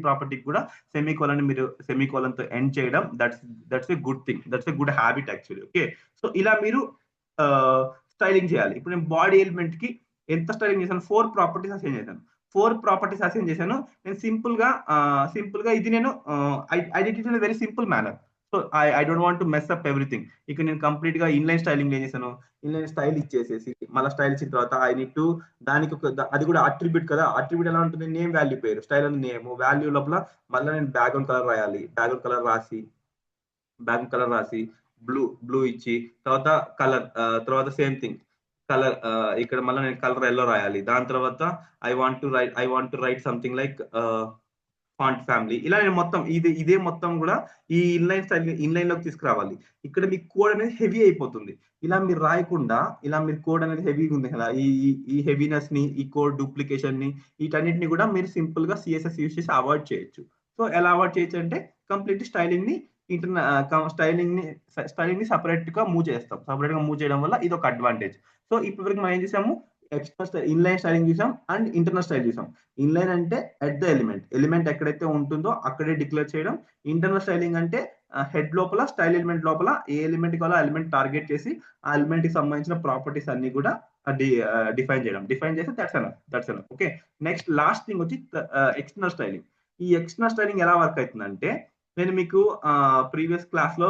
ప్రాపర్టీకి కూడా సెమీకోలన్ మీరు సెమీకోలన్ తో ఎండ్ చేయడం, that's a good thing, that's a good habit actually. Okay, so ఇలా మీరు స్టైలింగ్ చేయాలి. ఇప్పుడు నేను బాడీ ఎలిమెంట్ కి ఎంత స్టైలింగ్ చేశాను, 4 ప్రాపర్టీస్ అసైన్ చేశాను. నేను సింపుల్ గా ఇది నేను I did it in very simple manner. So I don't want to mess up everything. ఇక్కడ నేను కంప్లీట్ గా ఇన్లైన్ స్టైలింగ్ ఏం చేశాను, ఇన్లైన్ స్టైల్ ఇచ్చేసేసి మళ్ళీ స్టైల్ ఇచ్చిన తర్వాత ఐ నీడ్ టు దానికి అది కూడా అట్రిబ్యూట్ కదా. అట్రిబ్యూట్ ఎలా ఉంటుంది, నేమ్ వాల్యూ పేరు, స్టైల్ అని నేమ్, వాల్యూ లోపల మళ్ళీ నేను బ్యాక్గ్రౌండ్ కలర్ రాయాలి. బ్యాక్గ్రౌండ్ కలర్ రాసి బ్లూ ఇచ్చి తర్వాత సేమ్ థింగ్ కలర్, ఇక్కడ మళ్ళీ నేను కలర్ ఎల్లో రాయాలి. దాని తర్వాత I want to write something like font family. ఇలా నేను మొత్తం ఇదే మొత్తం కూడా ఈ ఇన్లైన్ లోకి తీసుకురావాలి. ఇక్కడ మీ కోడ్ అనేది హెవీ అయిపోతుంది. ఇలా మీరు రాయకుండా, ఇలా మీరు కోడ్ అనేది హెవీగా ఉంది కదా, ఈ హెవీనెస్ ని, ఈ కోడ్ డూప్లికేషన్ ని, వీటన్నిటిని కూడా మీరు సింపుల్ గా సిఎస్ఎస్ యూజ్ చేసి అవాయిడ్ చేయొచ్చు. సో ఎలా అవాయిడ్ చేయొచ్చు అంటే కంప్లీట్ స్టైలింగ్ ని సపరేట్ గా మూవ్ చేయడం వల్ల ఇది ఒక అడ్వాంటేజ్. సో ఇప్పటివరకు మనం ఏం చేసాము, ఇన్లైన్ స్టైలింగ్ చూసాం అండ్ ఇంటర్నల్ స్టైల్ చూసాం. ఇన్లైన్ అంటే ఎట్ ద ఎలిమెంట్ ఎక్కడైతే ఉంటుందో అక్కడే డిక్లేర్ చేయడం. ఇంటర్నల్ స్టైలింగ్ అంటే హెడ్ లోపల స్టైల్ ఎలిమెంట్ లోపల ఏ ఎలిమెంట్ కావాలో ఆ ఎలిమెంట్ టార్గెట్ చేసి ఆ ఎలిమెంట్ కి సంబంధించిన ప్రాపర్టీస్ అన్ని కూడా డిఫైన్ చేసి that's enough. Okay, next last thing వచ్చి ఎక్స్టర్నల్ స్టైలింగ్. ఈ ఎక్స్టర్నల్ స్టైలింగ్ ఎలా వర్క్ అవుతుందంటే, నేను మీకు ప్రీవియస్ క్లాస్ లో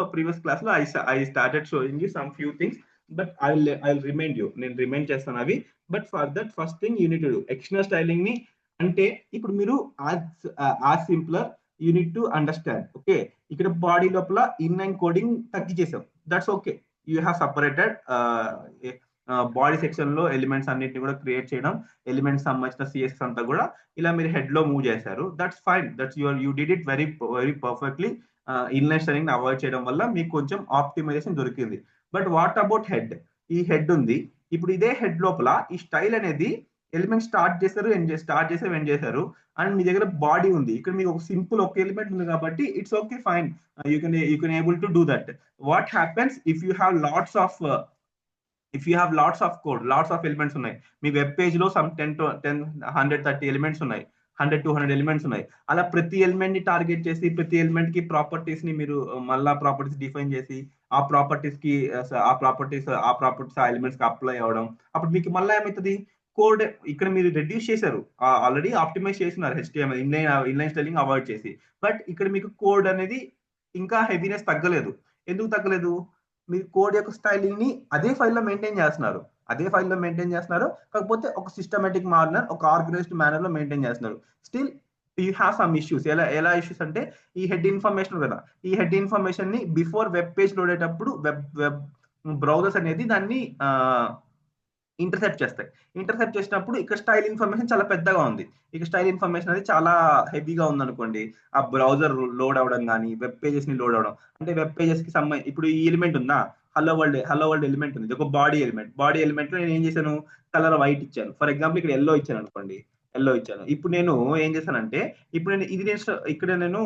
I started showing you some few things, but I will remind you, నేను రిమైండ్ చేస్తాను అవి. But for that first thing you need to do external styling ని అంటే, ఇప్పుడు మీరు as simpler you need to understand. Okay, ఇక్కడ body లోపల inline coding తగ్గించేసాం, that's okay. You have separated body section లో ఎలిమెంట్స్ అన్నిటిని కూడా క్రియేట్ చేయడం, ఎలిమెంట్స్ సంబంధించిన సిఎస్ఎస్ అంతా కూడా ఇలా మీరు హెడ్ లో మూవ్ చేశారు. That's fine, you did it very perfectly. Inline styling ని అవాయిడ్ చేయడం వల్ల మీకు కొంచెం ఆప్టిమైజేషన్ దొరికింది. But what about head? ఈ హెడ్ ఉంది, ఇప్పుడు ఇదే హెడ్ లోపల ఈ స్టైల్ అనేది ఎలిమెంట్ స్టార్ట్ చేశారు ఎండ్ చేశారు అండ్ మీ దగ్గర బాడీ ఉంది. ఇక్కడ మీకు ఒక సింపుల్ ఒక ఎలిమెంట్ ఉంది కాబట్టి it's okay, fine, you can able to do that. What happens if you have lots of code, lots of elements ఉన్నాయి మీ వెబ్ పేజ్ లో, సమ్ 130 ఎలిమెంట్స్ ఉన్నాయి, 100-200 ఎలిమెంట్స్ ఉన్నాయి. అలా ప్రతి ఎలిమెంట్ ని టార్గెట్ చేసి ప్రతి ఎలిమెంట్ కి ప్రాపర్టీస్ ని మీరు మళ్ళా ప్రాపర్టీస్ డిఫైన్ చేసి ఆ ప్రాపర్టీస్ ఆ ఎలిమెంట్స్ కి అప్లై అవ్వడం, అప్పుడు మీకు మళ్ళీ ఏమవుతుంది, కోడ్ ఇక్కడ మీరు రెడ్యూస్ చేశారు, ఆల్రెడీ ఆప్టిమైజ్ చేసినారు HTML ఇన్లైన్ స్టైలింగ్ అవాయిడ్ చేసి. బట్ ఇక్కడ మీకు కోడ్ అనేది ఇంకా హెవీనెస్ తగ్గలేదు. ఎందుకు తగ్గలేదు? మీరు కోడ్ యొక్క స్టైలింగ్ ని అదే ఫైల్లో మెయింటైన్ చేస్తున్నారు, కాకపోతే ఒక సిస్టమేటిక్ మేనర్, ఒక ఆర్గనైజ్డ్ మేనర్ లో మెయింటైన్ చేస్తున్నారు. Still you have some issues. ఎలా ఇష్యూస్ అంటే, ఈ హెడ్ ఇన్ఫర్మేషన్ కదా, ఈ హెడ్ ఇన్ఫర్మేషన్ ని బిఫోర్ వెబ్ పేజ్ లోడ్ అయ్యేటప్పుడు వెబ్ బ్రౌజర్స్ అనేది దాన్ని ఇంటర్సెప్ట్ చేస్తాయి. ఇంటర్సెప్ట్ చేసినప్పుడు ఇక్కడ స్టైల్ ఇన్ఫర్మేషన్ చాలా పెద్దగా ఉంది. ఇక స్టైల్ ఇన్ఫర్మేషన్ అనేది చాలా హెవీగా ఉందనుకోండి. ఆ బ్రౌజర్ లోడ్ అవ్వడం గానీ, వెబ్ పేజెస్‌ని లోడ్ అవ్వడం. అంటే వెబ్ పేజెస్‌కి ఇప్పుడు ఈ ఎలిమెంట్ ఉందా? హలో వరల్డ్ ఎలిమెంట్ ఉంది. ఇది ఒక బాడీ ఎలిమెంట్. బాడీ ఎలిమెంట్‌లో నేను ఏం చేశాను? కలర్ వైట్ ఇచ్చాను. ఫర్ ఎగ్జాంపుల్ ఇక్కడ యెల్లో ఇచ్చాననుకోండి. యెల్లో ఇచ్చాను. ఇప్పుడు నేను ఏం చేశానంటే, ఇప్పుడు నేను ఇది నేను ఇక్కడ నేను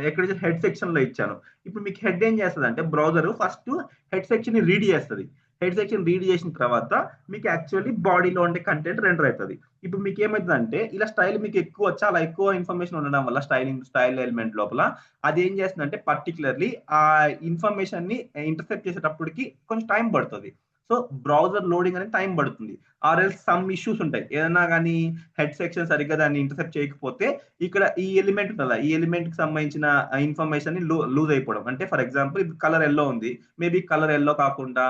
ఎక్కడ హెడ్ సెక్షన్‌లో ఇచ్చాను. ఇప్పుడు మీకు హెడ్ ఏం చేస్తదంటే బ్రౌజర్ ఫస్ట్ హెడ్ సెక్షన్‌ని రీడ్ చేస్తది. హెడ్ సెక్షన్ రీడ్ చేసిన తర్వాత మీకు యాక్చువల్లీ బాడీలో ఉండే కంటెంట్ రెండర్ అవుతుంది. ఇప్పుడు మీకు ఏమవుతుందంటే ఇలా స్టైల్ మీకు చాలా ఎక్కువ ఇన్ఫర్మేషన్ ఉండడం వల్ల స్టైల్ ఎలిమెంట్ లోపల అది ఏం చేస్తుందంటే పర్టికులర్లీ ఆ ఇన్ఫర్మేషన్ ని ఇంటర్సెప్ట్ చేసేటప్పటికి కొంచెం టైం పడుతుంది. సో బ్రౌజర్ లోడింగ్ అనేది టైం పడుతుంది. ఆర్ఎల్స్ సమ్ ఇష్యూస్ ఉంటాయి. ఏదైనా కానీ హెడ్ సెక్షన్ సరిగ్గా దాన్ని ఇంటర్సెప్ట్ చేయకపోతే ఇక్కడ ఈ ఎలిమెంట్ ఉంటుందా, ఈ ఎలిమెంట్ కి సంబంధించిన ఇన్ఫర్మేషన్ ని లూజ్ అయిపోవడం. అంటే ఫర్ ఎగ్జాంపుల్ ఇది కలర్ ఎల్లో ఉంది, మేబీ కలర్ ఎల్లో కాకుండా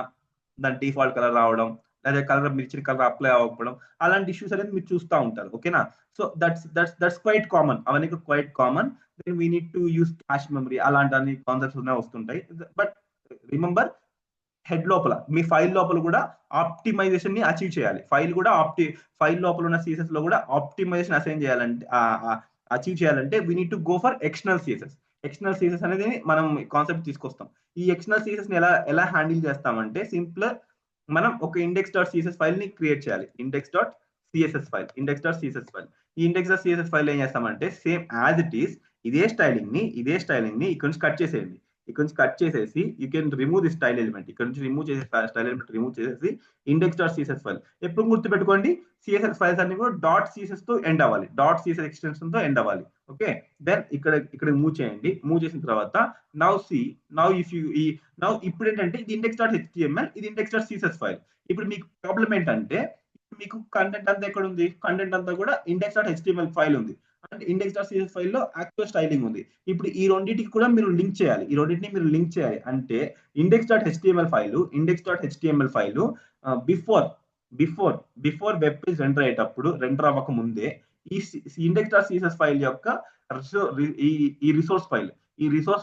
దాని డిఫాల్ట్ కలర్ రావడం, లేదా కలర్ మీరు ఇచ్చిన కలర్ అప్లై అవ్వకపోవడం, అలాంటి ఇష్యూస్ అనేది మీరు చూస్తూ ఉంటారు. ఓకేనా? So that's quite common. అవన్నీ quite common. Then we need to use cache memory, అలాంటి అన్ని కాన్సెప్ట్స్ వస్తుంటాయి. బట్ రిమెంబర్, హెడ్ లోపల మీ ఫైల్ లోపల కూడా ఆప్టిమైజేషన్ ని అచీవ్ చేయాలి. ఫైల్ లోపల ఉన్న సిఎస్ఎస్ లో కూడా ఆప్టిమైజేషన్ అసైన్ చేయాలంటే అచీవ్ చేయాలంటే we need to go for external CSS. External CSS అనేది మనం కాన్సెప్ట్ తీసుకొస్తాం. ఈ ఎక్స్టర్నల్ సిఎస్ఎస్ ని ఎలా హ్యాండిల్ చేస్తామంటే సింపుల్, మనం ఒక ఇండెక్స్ డాట్ సిఎస్ఎస్ ఫైల్ ని క్రియేట్ చేయాలి. ఇండెక్స్ డాట్ సిఎస్ఎస్ ఫైల్ ఈ ఇండెక్స్ డాట్ సిఎస్ఎస్ ఫైల్ ఏం చేస్తామంటే సేమ్ యాజ్ ఇట్ ఈస్ ఇదే స్టైలింగ్ ని ఇక్కడ నుంచి కట్ చేసేయండి. ఇక్కడ నుంచి కట్ చేసేసి you can remove the style element. ఇక్కడ నుంచి స్టైల్ ఎలిమెంట్ రిమూవ్ చేసేసి ఇండెక్స్ డాట్ సిఎస్ఎస్ ఫైల్. ఎప్పుడు గుర్తుపెట్టుకోండి, సిఎస్ఎస్ ఫైల్స్ అన్ని కూడా డాట్ సిఎస్ఎస్ తో ఎండ్ అవ్వాలి, డాట్ సిఎస్ఎస్ ఎక్స్టెన్షన్ తో ఎండ్ అవ్వాలి. ఓకే, దెన్ ఇక్కడ మూవ్ చేయండి. మూవ్ చేసిన తర్వాత ఇప్పుడు ఏంటంటే ఇది ఇండెక్స్ డాట్ హెచ్టిఎంఎల్, ఇది ఇండెక్స్ డాట్ సిఎస్ఎస్ ఫైల్. ఇప్పుడు మీకు ప్రాబ్లం ఏంటంటే మీకు కంటెంట్ అంతా ఎక్కడ ఉంది? కంటెంట్ అంతా కూడా ఇండెక్స్ డాట్ హెచ్టిఎంఎల్ ఫైల్ ఉంది, అంటే ఇండెక్స్ డాట్ సిఎస్ఎస్ ఫైల్ లో యాక్చువల్ స్టైలింగ్ ఉంది. ఇప్పుడు ఈ రెండింటికి కూడా మీరు లింక్ చేయాలి. అంటే index dot HTML file before web page render అవ్వక ముందే ఈ ఇండెక్స్ డాట్ సిఎస్ఎస్ ఫైల్ యొక్క ఈ రిసోర్స్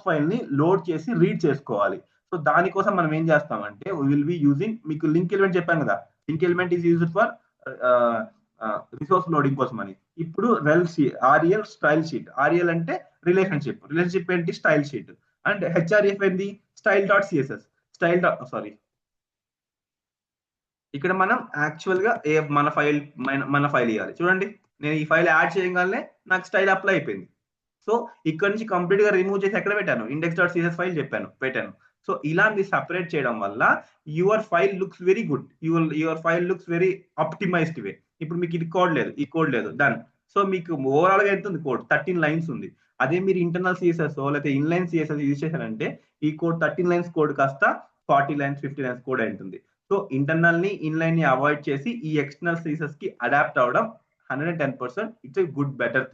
ఫైల్ ని లోడ్ చేసి రీడ్ చేసుకోవాలి. సో దానికోసం మనం ఏం చేస్తామంటే విల్ బి యూజింగ్, మీకు లింక్ ఎలిమెంట్ చెప్పాను కదా, link element is used for resource loading కోసం అని. ఇప్పుడు ఆర్ఎల్ స్టైల్ షీట్, ఆర్ఎల్ అంటే రిలేషన్షిప్ ఏంటి? Style sheet. అండ్ హెచ్ఆర్ఎఫ్ ఏంది? Style dot CSS. ఇక్కడ మనం యాక్చువల్ గా మన ఫైల్ ఇవ్వాలి. చూడండి, నేను ఈ ఫైల్ యాడ్ చేయగానే నాకు స్టైల్ అప్లై అయిపోయింది. సో ఇక్కడ నుంచి కంప్లీట్ గా రిమూవ్ చేసి ఎక్కడ పెట్టాను? ఇండెక్స్ డాట్ సిఎస్ఎస్ ఫైల్ పెట్టాను. సో ఇలా మీరు సపరేట్ చేయడం వల్ల your file looks very good, your file looks very optimized way. ఇప్పుడు మీకు ఈ కోడ్ లేదు డన్. సో మీకు ఓవరాల్ గా ఎంత ఉంది? కోడ్ 13 లైన్స్ ఉంది. అదే మీరు ఇంటర్నల్ సిఎస్ఎస్ లేకపోతే ఇన్లైన్ సిఎస్ఎస్ యూజ్ చేశారంటే ఈ కోడ్ 13 లైన్స్ కోడ్ కాస్త 40 లైన్స్ 50 లైన్స్ కోడ్ ఉంటుంది. సో ఇంటర్నల్ ని ఇన్లైన్ ని అవాయిడ్ చేసి ఈ ఎక్స్టర్నల్ సిఎస్ఎస్ కి అడాప్ట్ అవడం 110% it's a good better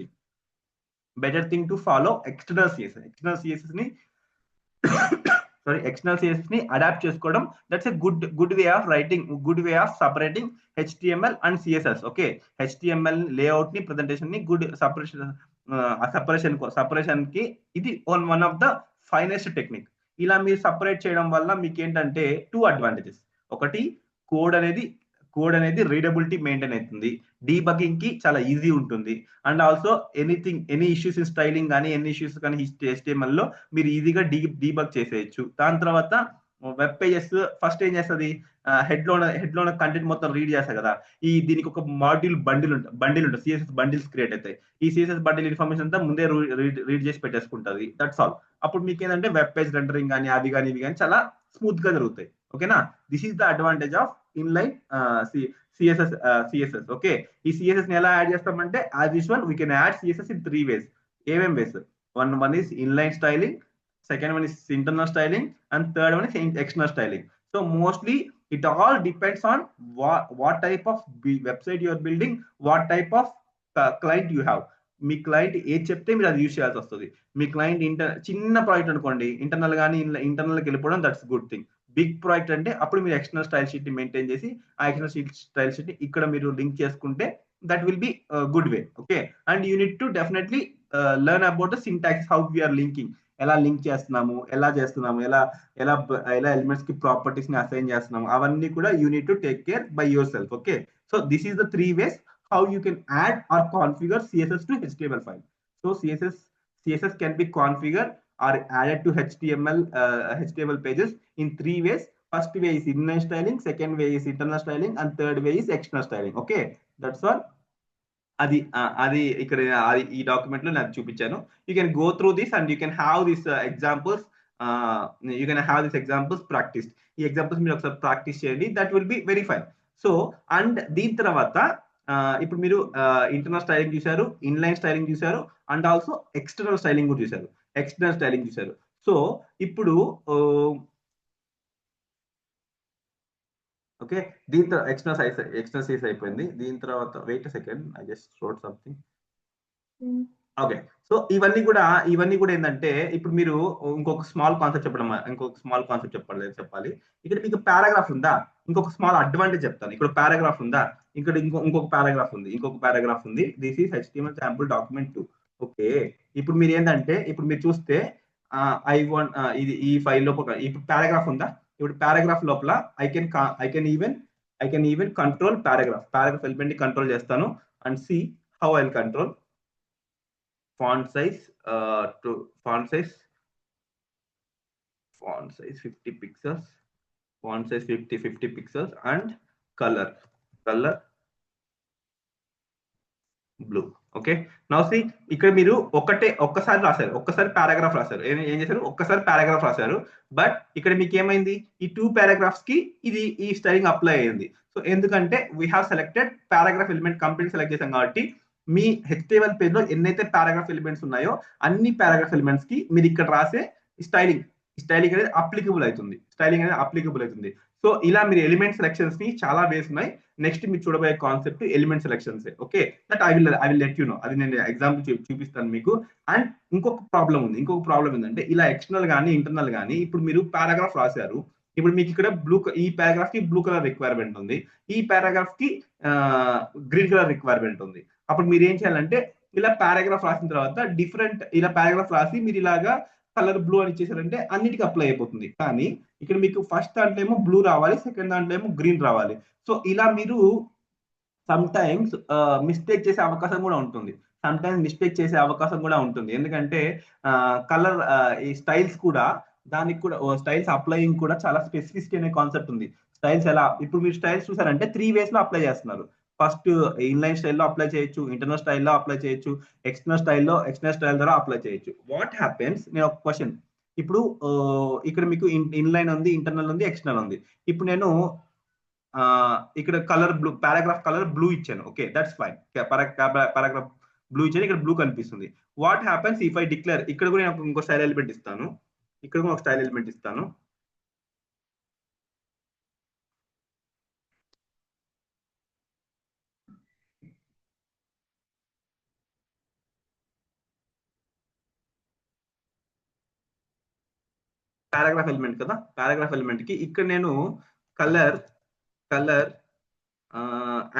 thing to follow external CSS ని అడాప్ట్ చేసుకోవడం. That's a good way of writing, good way of separating HTML and CSS. Okay, HTML layout ని, presentation ని good separation కి ఇది one of the finest technique. ఇలా మీరు separate చేయడం వల్ల మీకు ఏంటంటే 2 అడ్వాంటేజెస్. ఒకటి, కోడ్ అనేది రీడబిలిటీ మెయింటైన్ అవుతుంది, డీబగ్గింగ్ కి చాలా ఈజీ ఉంటుంది. And also any issues in styling కానీ ఎనీ ఇష్యూస్ కానీ HTML లో మీరు ఈజీగా డీబగ్ చేసేయచ్చు. దాని తర్వాత వెబ్ పేజెస్ ఫస్ట్ ఏం చేస్తుంది? హెడ్ లో కంటెంట్ మొత్తం రీడ్ చేస్తారు కదా, దీనికి ఒక మాడ్యూల్ బండిల్ ఉంటుంది, సిఎస్ఎస్ బండిల్స్ క్రియేట్ అవుతాయి. ఈ సిఎస్ఎస్ బండిల్ ఇన్ఫర్మేషన్ అంతా ముందే రీడ్ చేసి పెట్టేసుకుంటుంది. That's all. అప్పుడు మీకు ఏంటంటే వెబ్ పేజ్ రెండరింగ్ కానీ అవి కానీ ఇవి కానీ చాలా స్మూత్ గా జరుగుతాయి. ఓకేనా? This is the advantage of inline CSS. Okay, ఈ సిఎస్ఎస్ ని ఎలా యాడ్ చేస్తామంటే as usual we can add CSS in 3 ways. ఏమేం ways? One is inline styling, second one is internal styling, and third one is external styling. So mostly it all depends on what type of website you are building, what type of client you have. Me client ఏది చెప్తే మీరు అది use చేయాల్సి వస్తుంది. మీ client చిన్న project అనుకోండి, ఇంటర్నల్కి వెళ్ళిపోవడం that's good thing. Big project అంటే అప్పుడు మీరు ఎక్స్టర్నల్ స్టైల్ షీట్ ని మెయింటైన్ చేసి ఆ ఎక్స్టర్నల్ స్టైల్ షీట్ ని ఇక్కడ మీరు లింక్ చేసుకుంటే that will be good way. Okay, and you need to definitely learn about the syntax, how we are linking. ఎలా లింక్ చేస్తున్నాము, ఎలా చేస్తున్నాము, ఎలా ఎలా ఎలా ఎలిమెంట్స్ కి ప్రాపర్టీస్ ని అసైన్ చేస్తున్నాము, అవన్నీ కూడా you need to take care bye your self. Okay, so this is the 3 ways how you can add or configure CSS to HTML file. So CSS can be configured or added to HTML pages in 3 ways. First way is inline styling, second way is internal styling, and third way is external styling. Okay, that's all. అది ఇక్కడ ఈ document లో నాకు చూపించాను. You can go through this and you can have this examples, you can have this examples practice. ఈ examples మీరు ఒకసారి practice చేయండి, that will be very fine. So and దీని తర్వాత ఇప్పుడు మీరు ఇంటర్నల్ స్టైలింగ్ చూశారు, ఇన్లైన్ స్టైలింగ్ చూశారు, అండ్ ఆల్సో ఎక్స్టర్నల్ స్టైలింగ్ కూడా చూశారు. సో ఇప్పుడు ఓకే, దీని తర్వాత ఎక్స్టర్నల్ సైజ్ అయిపోయింది. దీని తర్వాత wait second, I just wrote something. Okay, so ఇవన్నీ కూడా ఏంటంటే ఇప్పుడు మీరు ఇంకొక స్మాల్ కాన్సెప్ట్ చెప్పాలి. ఇక్కడ మీకు పారాగ్రాఫ్ ఉందా, ఇంకొక స్మాల్ అడ్వాంటేజ్ చెప్తాను. ఇక్కడ పారాగ్రాఫ్ ఉందా, ఇక్కడ ఇంకొక పారాగ్రాఫ్ ఉంది. This is HTML sample document 2. Okay, ఇప్పుడు మీరు ఏంటంటే ఇప్పుడు మీరు చూస్తే ఇది ఈ ఫైల్ లోపల ఇప్పుడు పారాగ్రాఫ్ ఉందా. ఇప్పుడు పారాగ్రాఫ్ లోపల I can even control paragraph element ని కంట్రోల్ చేస్తాను. And see how I will control font size 50 pixels, 50 pixels, and color blue. Okay, now see ఇక్కడ మీరు ఒక్కసారి పారాగ్రాఫ్ రాశారు. ఏం చేశారు, ఒక్కసారి పారాగ్రాఫ్ రాశారు. బట్ ఇక్కడ మీకు ఏమైంది, ఈ 2 paragraphs కి ఈ స్టైలింగ్ అప్లై అయ్యింది. సో ఎందుకంటే we have selected paragraph element complete select చేసాం కాబట్టి మీ HTML పేజ్ లో ఎన్నైతే పారాగ్రాఫ్ ఎలిమెంట్స్ ఉన్నాయో అన్ని పారాగ్రాఫ్ ఎలిమెంట్స్ కి మీరు ఇక్కడ రాసే స్టైలింగ్ అనేది అప్లికబుల్ అవుతుంది. సో ఇలా మీరు ఎలిమెంట్ సెలెక్షన్స్ ని చాలా వేస్ ఉన్నాయి. నెక్స్ట్ మీరు చూడబోయే concept element selections. Okay, that I will let you know. అది నేను ఎగ్జాంపుల్ చూపిస్తాను మీకు. అండ్ ఇంకొక ప్రాబ్లం ఏంటంటే ఇలా ఎక్స్టర్నల్ గానీ ఇంటర్నల్ గానీ ఇప్పుడు మీరు పారాగ్రాఫ్ రాశారు. ఇప్పుడు మీకు ఇక్కడ ఈ పారాగ్రాఫ్ కి బ్లూ కలర్ రిక్వైర్మెంట్ ఉంది, ఈ పారాగ్రాఫ్ కి గ్రీన్ కలర్ రిక్వైర్మెంట్ ఉంది. అప్పుడు మీరు ఏం చేయాలంటే ఇలా పారాగ్రాఫ్ రాసిన తర్వాత ఇలా పారాగ్రాఫ్ రాసి మీరు ఇలాగా కలర్ బ్లూ అని ఇచ్చేసారంటే అన్నిటికీ అప్లై అయిపోతుంది. కానీ ఇక్కడ మీకు ఫస్ట్ దాంట్లో ఏమో బ్లూ రావాలి, సెకండ్ దాంట్లో ఏమో గ్రీన్ రావాలి. సో ఇలా మీరు సమ్ టైమ్స్ మిస్టేక్ చేసే అవకాశం కూడా ఉంటుంది. ఎందుకంటే కలర్ ఈ స్టైల్స్ కూడా దానికి కూడా స్టైల్స్ అప్లైయింగ్ కూడా చాలా స్పెసిఫిసిటీ అనే కాన్సెప్ట్ ఉంది. స్టైల్స్ ఎలా ఇప్పుడు మీరు స్టైల్స్ చూసారంటే 3 ways లో అప్లై చేస్తున్నారు. ఫస్ట్ ఇన్లైన్ స్టైల్లో అప్లై చేయొచ్చు, ఇంటర్నల్ స్టైల్లో అప్లై చేయొచ్చు, ఎక్స్టర్నల్ స్టైల్ ద్వారా అప్లై చేయొచ్చు. వాట్ హ్యాపెన్స్, నేను ఒక క్వశ్చన్, ఇప్పుడు ఇక్కడ మీకు ఇన్లైన్ ఉంది, ఇంటర్నల్ ఉంది, ఎక్స్టర్నల్ ఉంది. ఇప్పుడు నేను ఇక్కడ పారాగ్రాఫ్ కలర్ బ్లూ ఇచ్చాను. Okay, that's fine. Paragraph blue ఇచ్చాను, ఇక్కడ బ్లూ కనిపిస్తుంది. What happens if I declare, ఇక్కడ కూడా నేను ఇంకో స్టైల్ ఎలిమెంట్ ఇస్తాను, పారాగ్రాఫ్ ఎలిమెంట్ కదా. పారాగ్రాఫ్ ఎలిమెంట్ కి ఇక్కడ నేను కలర్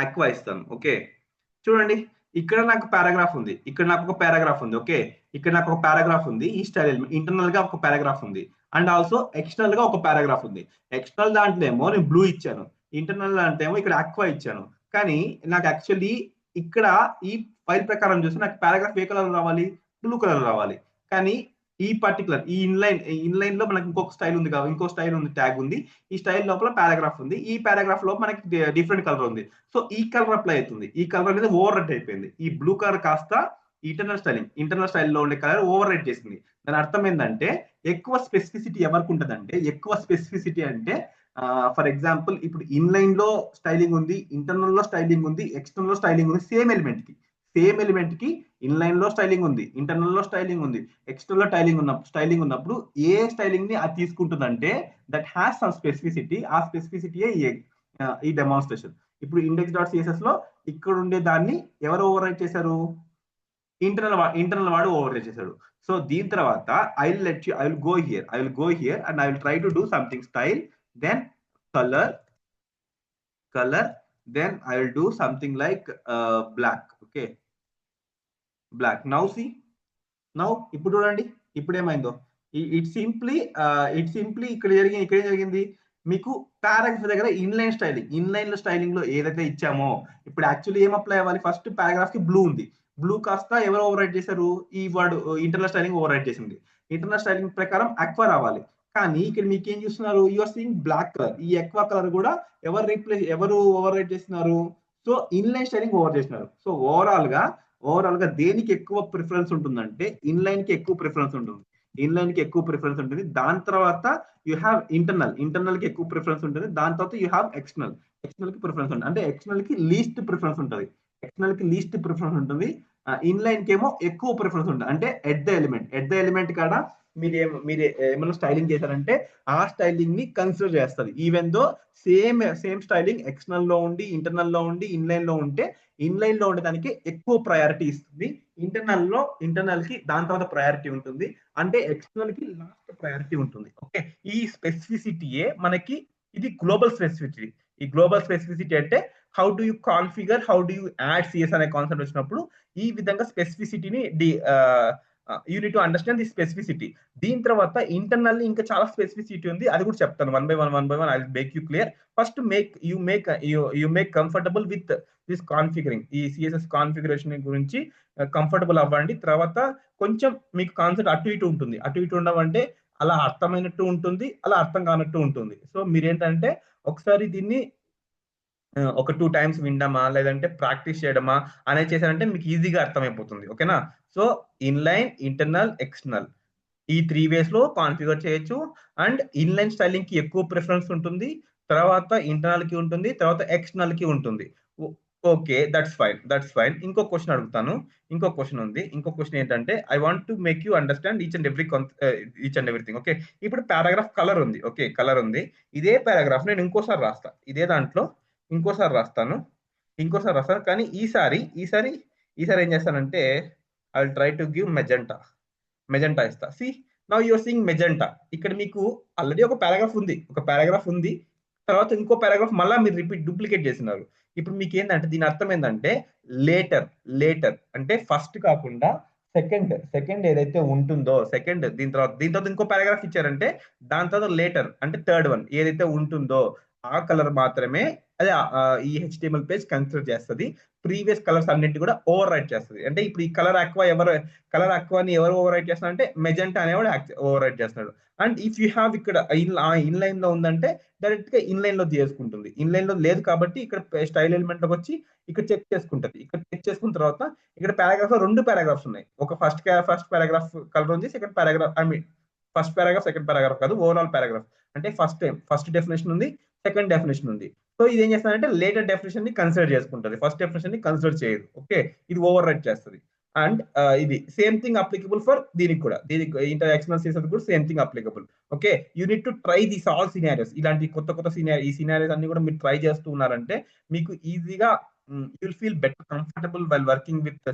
ఆక్వా ఇస్తాను. ఓకే, చూడండి ఇక్కడ నాకు పారాగ్రాఫ్ ఉంది, ఇక్కడ నాకు ఒక పారాగ్రాఫ్ ఉంది. ఓకే, ఇక్కడ నాకు ఒక పారాగ్రాఫ్ ఉంది, ఈ స్టైల్ ఎలిమెంట్ ఇంటర్నల్ గా ఒక పారాగ్రాఫ్ ఉంది, అండ్ ఆల్సో ఎక్స్టర్నల్ గా ఒక పారాగ్రాఫ్ ఉంది. ఎక్స్టర్నల్ దాంట్లో ఏమో నేను బ్లూ ఇచ్చాను, ఇంటర్నల్ దాంట్లో ఏమో ఇక్కడ ఆక్వా ఇచ్చాను. కానీ నాకు యాక్చువల్లీ ఇక్కడ ఈ ఫైల్ ప్రకారం చూస్తే నాకు పారాగ్రాఫ్ ఏ కలర్ రావాలి, బ్లూ కలర్ రావాలి. కానీ ఈ పర్టికులర్ ఈ ఇన్లైన్ లో మనకి ఇంకొక స్టైల్ ఉంది, ట్యాగ్ ఉంది. ఈ స్టైల్ లోపల పారాగ్రాఫ్ ఉంది, ఈ పారాగ్రాఫ్ లోపల మనకి డిఫరెంట్ కలర్ ఉంది. సో ఈ కలర్ అప్లై అవుతుంది. ఈ కలర్ అనేది ఓవర్ రైట్ అయిపోయింది. ఈ బ్లూ కలర్ కాస్త ఇంటర్నల్ స్టైల్లో ఉండే కలర్ ఓవర్ రైట్ చేసింది. దాని అర్థం ఏంటంటే ఎక్కువ స్పెసిఫిసిటీ ఎవరికి ఉంటదంటే, అంటే ఫర్ ఎగ్జాంపుల్ ఇప్పుడు ఇన్లైన్ లో స్టైలింగ్ ఉంది, ఇంటర్నల్ లో స్టైలింగ్ ఉంది, ఎక్స్టర్నల్ లో స్టైలింగ్ ఉంది. సేమ్ ఎలిమెంట్ కి ఇన్లైన్ లో స్టైలింగ్ ఉంది, ఇంటర్నల్ లో స్టైలింగ్ ఉంది, ఎక్స్టర్నల్ లో స్టైలింగ్ ఉన్నప్పుడు ఏ స్టైలింగ్ ని అది తీసుకుంటుందంటే దట్ హ్యాస్ సమ్ స్పెసిఫిసిటీ. ఆ స్పెసిఫిసిటీయే ఈ డెమాన్స్ట్రేషన్. ఇప్పుడు index.css లో ఇక్కడ ఉండే దాన్ని ఎవరు ఓవర్ రైట్ చేశారు, ఇంటర్నల్ వాడు ఓవర్ రైట్ చేశాడు. సో దీని తర్వాత I will go here and I will try to do something style, then colour, then I will do something like black. Okay, black. Now see, ఇప్పుడు చూడండి, ఇప్పుడు ఏమైందో, ఇట్ సింప్లీ ఇక్కడ ఏం జరిగింది మీకు పారాగ్రాఫ్ దగ్గర ఇన్లైన్ స్టైలింగ్ లో ఏదైతే ఇచ్చామో ఇప్పుడు యాక్చువల్లీ ఏం అప్లై అవ్వాలి ఫస్ట్ పారాగ్రాఫ్ కి బ్లూ ఉంది బ్లూ కాస్త ఎవరు ఓవర్ రైట్ చేశారు ఈ word internal styling over right చేసింది ఇంటర్నల్ స్టైలింగ్ ప్రకారం అక్వా రావాలి కానీ ఇక్కడ మీకు ఏం చూస్తున్నారు యూఆర్ సీయింగ్ బ్లాక్ కలర్ ఈ ఎక్వా కలర్ కూడా ఎవరు ఓవర్ రైట్ చేస్తున్నారు సో ఇన్లైన్ స్టైలింగ్ ఓవర్ చేసినారు సో ఓవరాల్ గా దేనికి ఎక్కువ ప్రిఫరెన్స్ ఉంటుందంటే ఇన్లైన్ కి ఎక్కువ ప్రిఫరెన్స్ ఉంటుంది దాని తర్వాత యూ హ్యావ్ ఇంటర్నల్ కి ఎక్కువ ప్రిఫరెన్స్ ఉంటుంది దాని తర్వాత యూ హ్యావ్ ఎక్స్టర్నల్ కి ప్రిఫరెన్స్ ఉంటుంది అంటే ఎక్స్టర్నల్ కి లీస్ట్ ప్రిఫరెన్స్ ఉంటుంది ఇన్లైన్ కి ఏమో ఎక్కువ ప్రిఫరెన్స్ ఉంటుంది అంటే ఎట్ ద ఎలిమెంట్ కాడ మీరు ఏమైనా స్టైలింగ్ చేశారంటే ఆ స్టైలింగ్ ని కన్సిడర్ చేస్తుంది even though same styling external లో ఉండి ఇంటర్నల్ లో ఉండి ఇన్లైన్ లో ఉంటే ఇన్లైన్ లో ఉండడానికి ఎక్కువ ప్రయారిటీ ఇస్తుంది ఇంటర్నల్ కి దాని తర్వాత ప్రయారిటీ ఉంటుంది అంటే ఎక్స్టర్నల్ కి లాస్ట్ ప్రయారిటీ ఉంటుంది ఓకే ఈ స్పెసిఫిసిటీయే మనకి ఇది గ్లోబల్ స్పెసిఫిసిటీ ఈ గ్లోబల్ స్పెసిఫిసిటీ అంటే how do you configure how do you add CSS అనే కాన్సెప్ట్ వచ్చినప్పుడు ఈ విధంగా స్పెసిఫిసిటీని you need to understand the specificity దీని తర్వాత ఇంటర్నల్లీ ఇంకా చాలా స్పెసిఫిసిటీ ఉంది అది కూడా చెప్తాను one by one I make you clear first make comfortable with this configuring ఈ సిఎస్ఎస్ కాన్ఫిగరేషన్ గురించి కంఫర్టబుల్ అవ్వండి తర్వాత కొంచెం మీకు కాన్సెప్ట్ అటు ఇటు ఉండవంటే అలా అర్థమైనట్టు ఉంటుంది అలా అర్థం కానట్టు ఉంటుంది సో మీరేంటంటే ఒకసారి దీన్ని ఒక 2 టైమ్స్ వినడమా లేదంటే ప్రాక్టీస్ చేయడమా అనేది చేశారంటే మీకు ఈజీగా అర్థమైపోతుంది ఓకేనా సో ఇన్లైన్ ఇంటర్నల్ ఎక్స్టర్నల్ ఈ 3 వేస్ లో కాన్ఫిగర్ చేయొచ్చు అండ్ ఇన్లైన్ స్టైలింగ్ కి ఎక్కువ ప్రిఫరెన్స్ ఉంటుంది తర్వాత ఇంటర్నల్ కి ఉంటుంది తర్వాత ఎక్స్టర్నల్ కి ఉంటుంది ఓకే దట్స్ ఫైన్ ఇంకో క్వశ్చన్ అడుగుతాను ఇంకో క్వశ్చన్ ఏంటంటే I want to make you understand each and everything okay ఇప్పుడు పారాగ్రాఫ్ కలర్ ఉంది ఇదే పారాగ్రాఫ్ నేను ఇంకోసారి రాస్తా ఇదే దాంట్లో ఇంకోసారి రాస్తాను కానీ ఈసారి ఏం చేస్తానంటే I will try to give magenta ఇస్తా see now you're seeing magenta ఇక్కడ మీకు ఆల్రెడీ ఒక పారాగ్రాఫ్ ఉంది తర్వాత ఇంకో పారాగ్రాఫ్ మళ్ళీ మీరు డూప్లికేట్ చేసినారు ఇప్పుడు మీకు ఏంటంటే దీని అర్థం ఏంటంటే లేటర్ అంటే ఫస్ట్ కాకుండా సెకండ్ ఏదైతే ఉంటుందో దీని తర్వాత ఇంకో పారాగ్రాఫ్ ఇచ్చారంటే దాని తర్వాత లేటర్ అంటే థర్డ్ వన్ ఏదైతే ఉంటుందో ఆ కలర్ మాత్రమే అదే ఈ హెచ్టిఎంఎల్ పేజ్ కన్సిడర్ చేస్తుంది ప్రీవియస్ కలర్స్ అన్నింటి కూడా ఓవర్ రైట్ చేస్తుంది అంటే ఇప్పుడు ఈ కలర్ అక్వాని ఎవరు ఓవర్ రైట్ చేస్తున్నారు అంటే మెజెంటా అనేవాడు ఓవర్ రైట్ చేస్తున్నాడు అండ్ ఇఫ్ యూ హ్యావ్ ఇక్కడ ఇన్లైన్ లో ఉందంటే డైరెక్ట్ గా ఇన్లైన్ లో చేసుకుంటుంది ఇన్లైన్ లో లేదు కాబట్టి ఇక్కడ స్టైల్ ఎలిమెంట్ లోకి వచ్చి ఇక్కడ చెక్ చేసుకున్న తర్వాత ఇక్కడ పారాగ్రాఫ్ లో 2 పారాగ్రాఫ్స్ ఉన్నాయి ఒక ఫస్ట్ పారాగ్రాఫ్ కలర్ ఉంది second paragraph first paragraph second paragraph కాదు ఓవరాల్ పారాగ్రాఫ్ అంటే ఫస్ట్ డెఫినేషన్ ఉంది సెకండ్ డెఫినేషన్ ఉంది సో ఇది ఏం చేస్తుందంటే లేటర్ డెఫినేషన్ ని కన్సిడర్ చేసుకుంటుంది ఫస్ట్ డెఫినేషన్ ని కన్సిడర్ చేయదు ఓకే ఇది ఓవర్ రైట్ చేస్తుంది అండ్ ఇది సేమ్ థింగ్ అప్లికబుల్ ఫర్ దీనికి కూడా ఇంటర్ ఎక్స్టర్నల్ సిఎస్ఎస్ కూడా same thing applicable okay you need to try this all scenarios ఇలాంటి కొత్త సినారియోస్ అన్ని కూడా మీరు ట్రై చేస్తూ ఉన్నారంటే మీకు ఈజీగా you will feel better comfortable while working with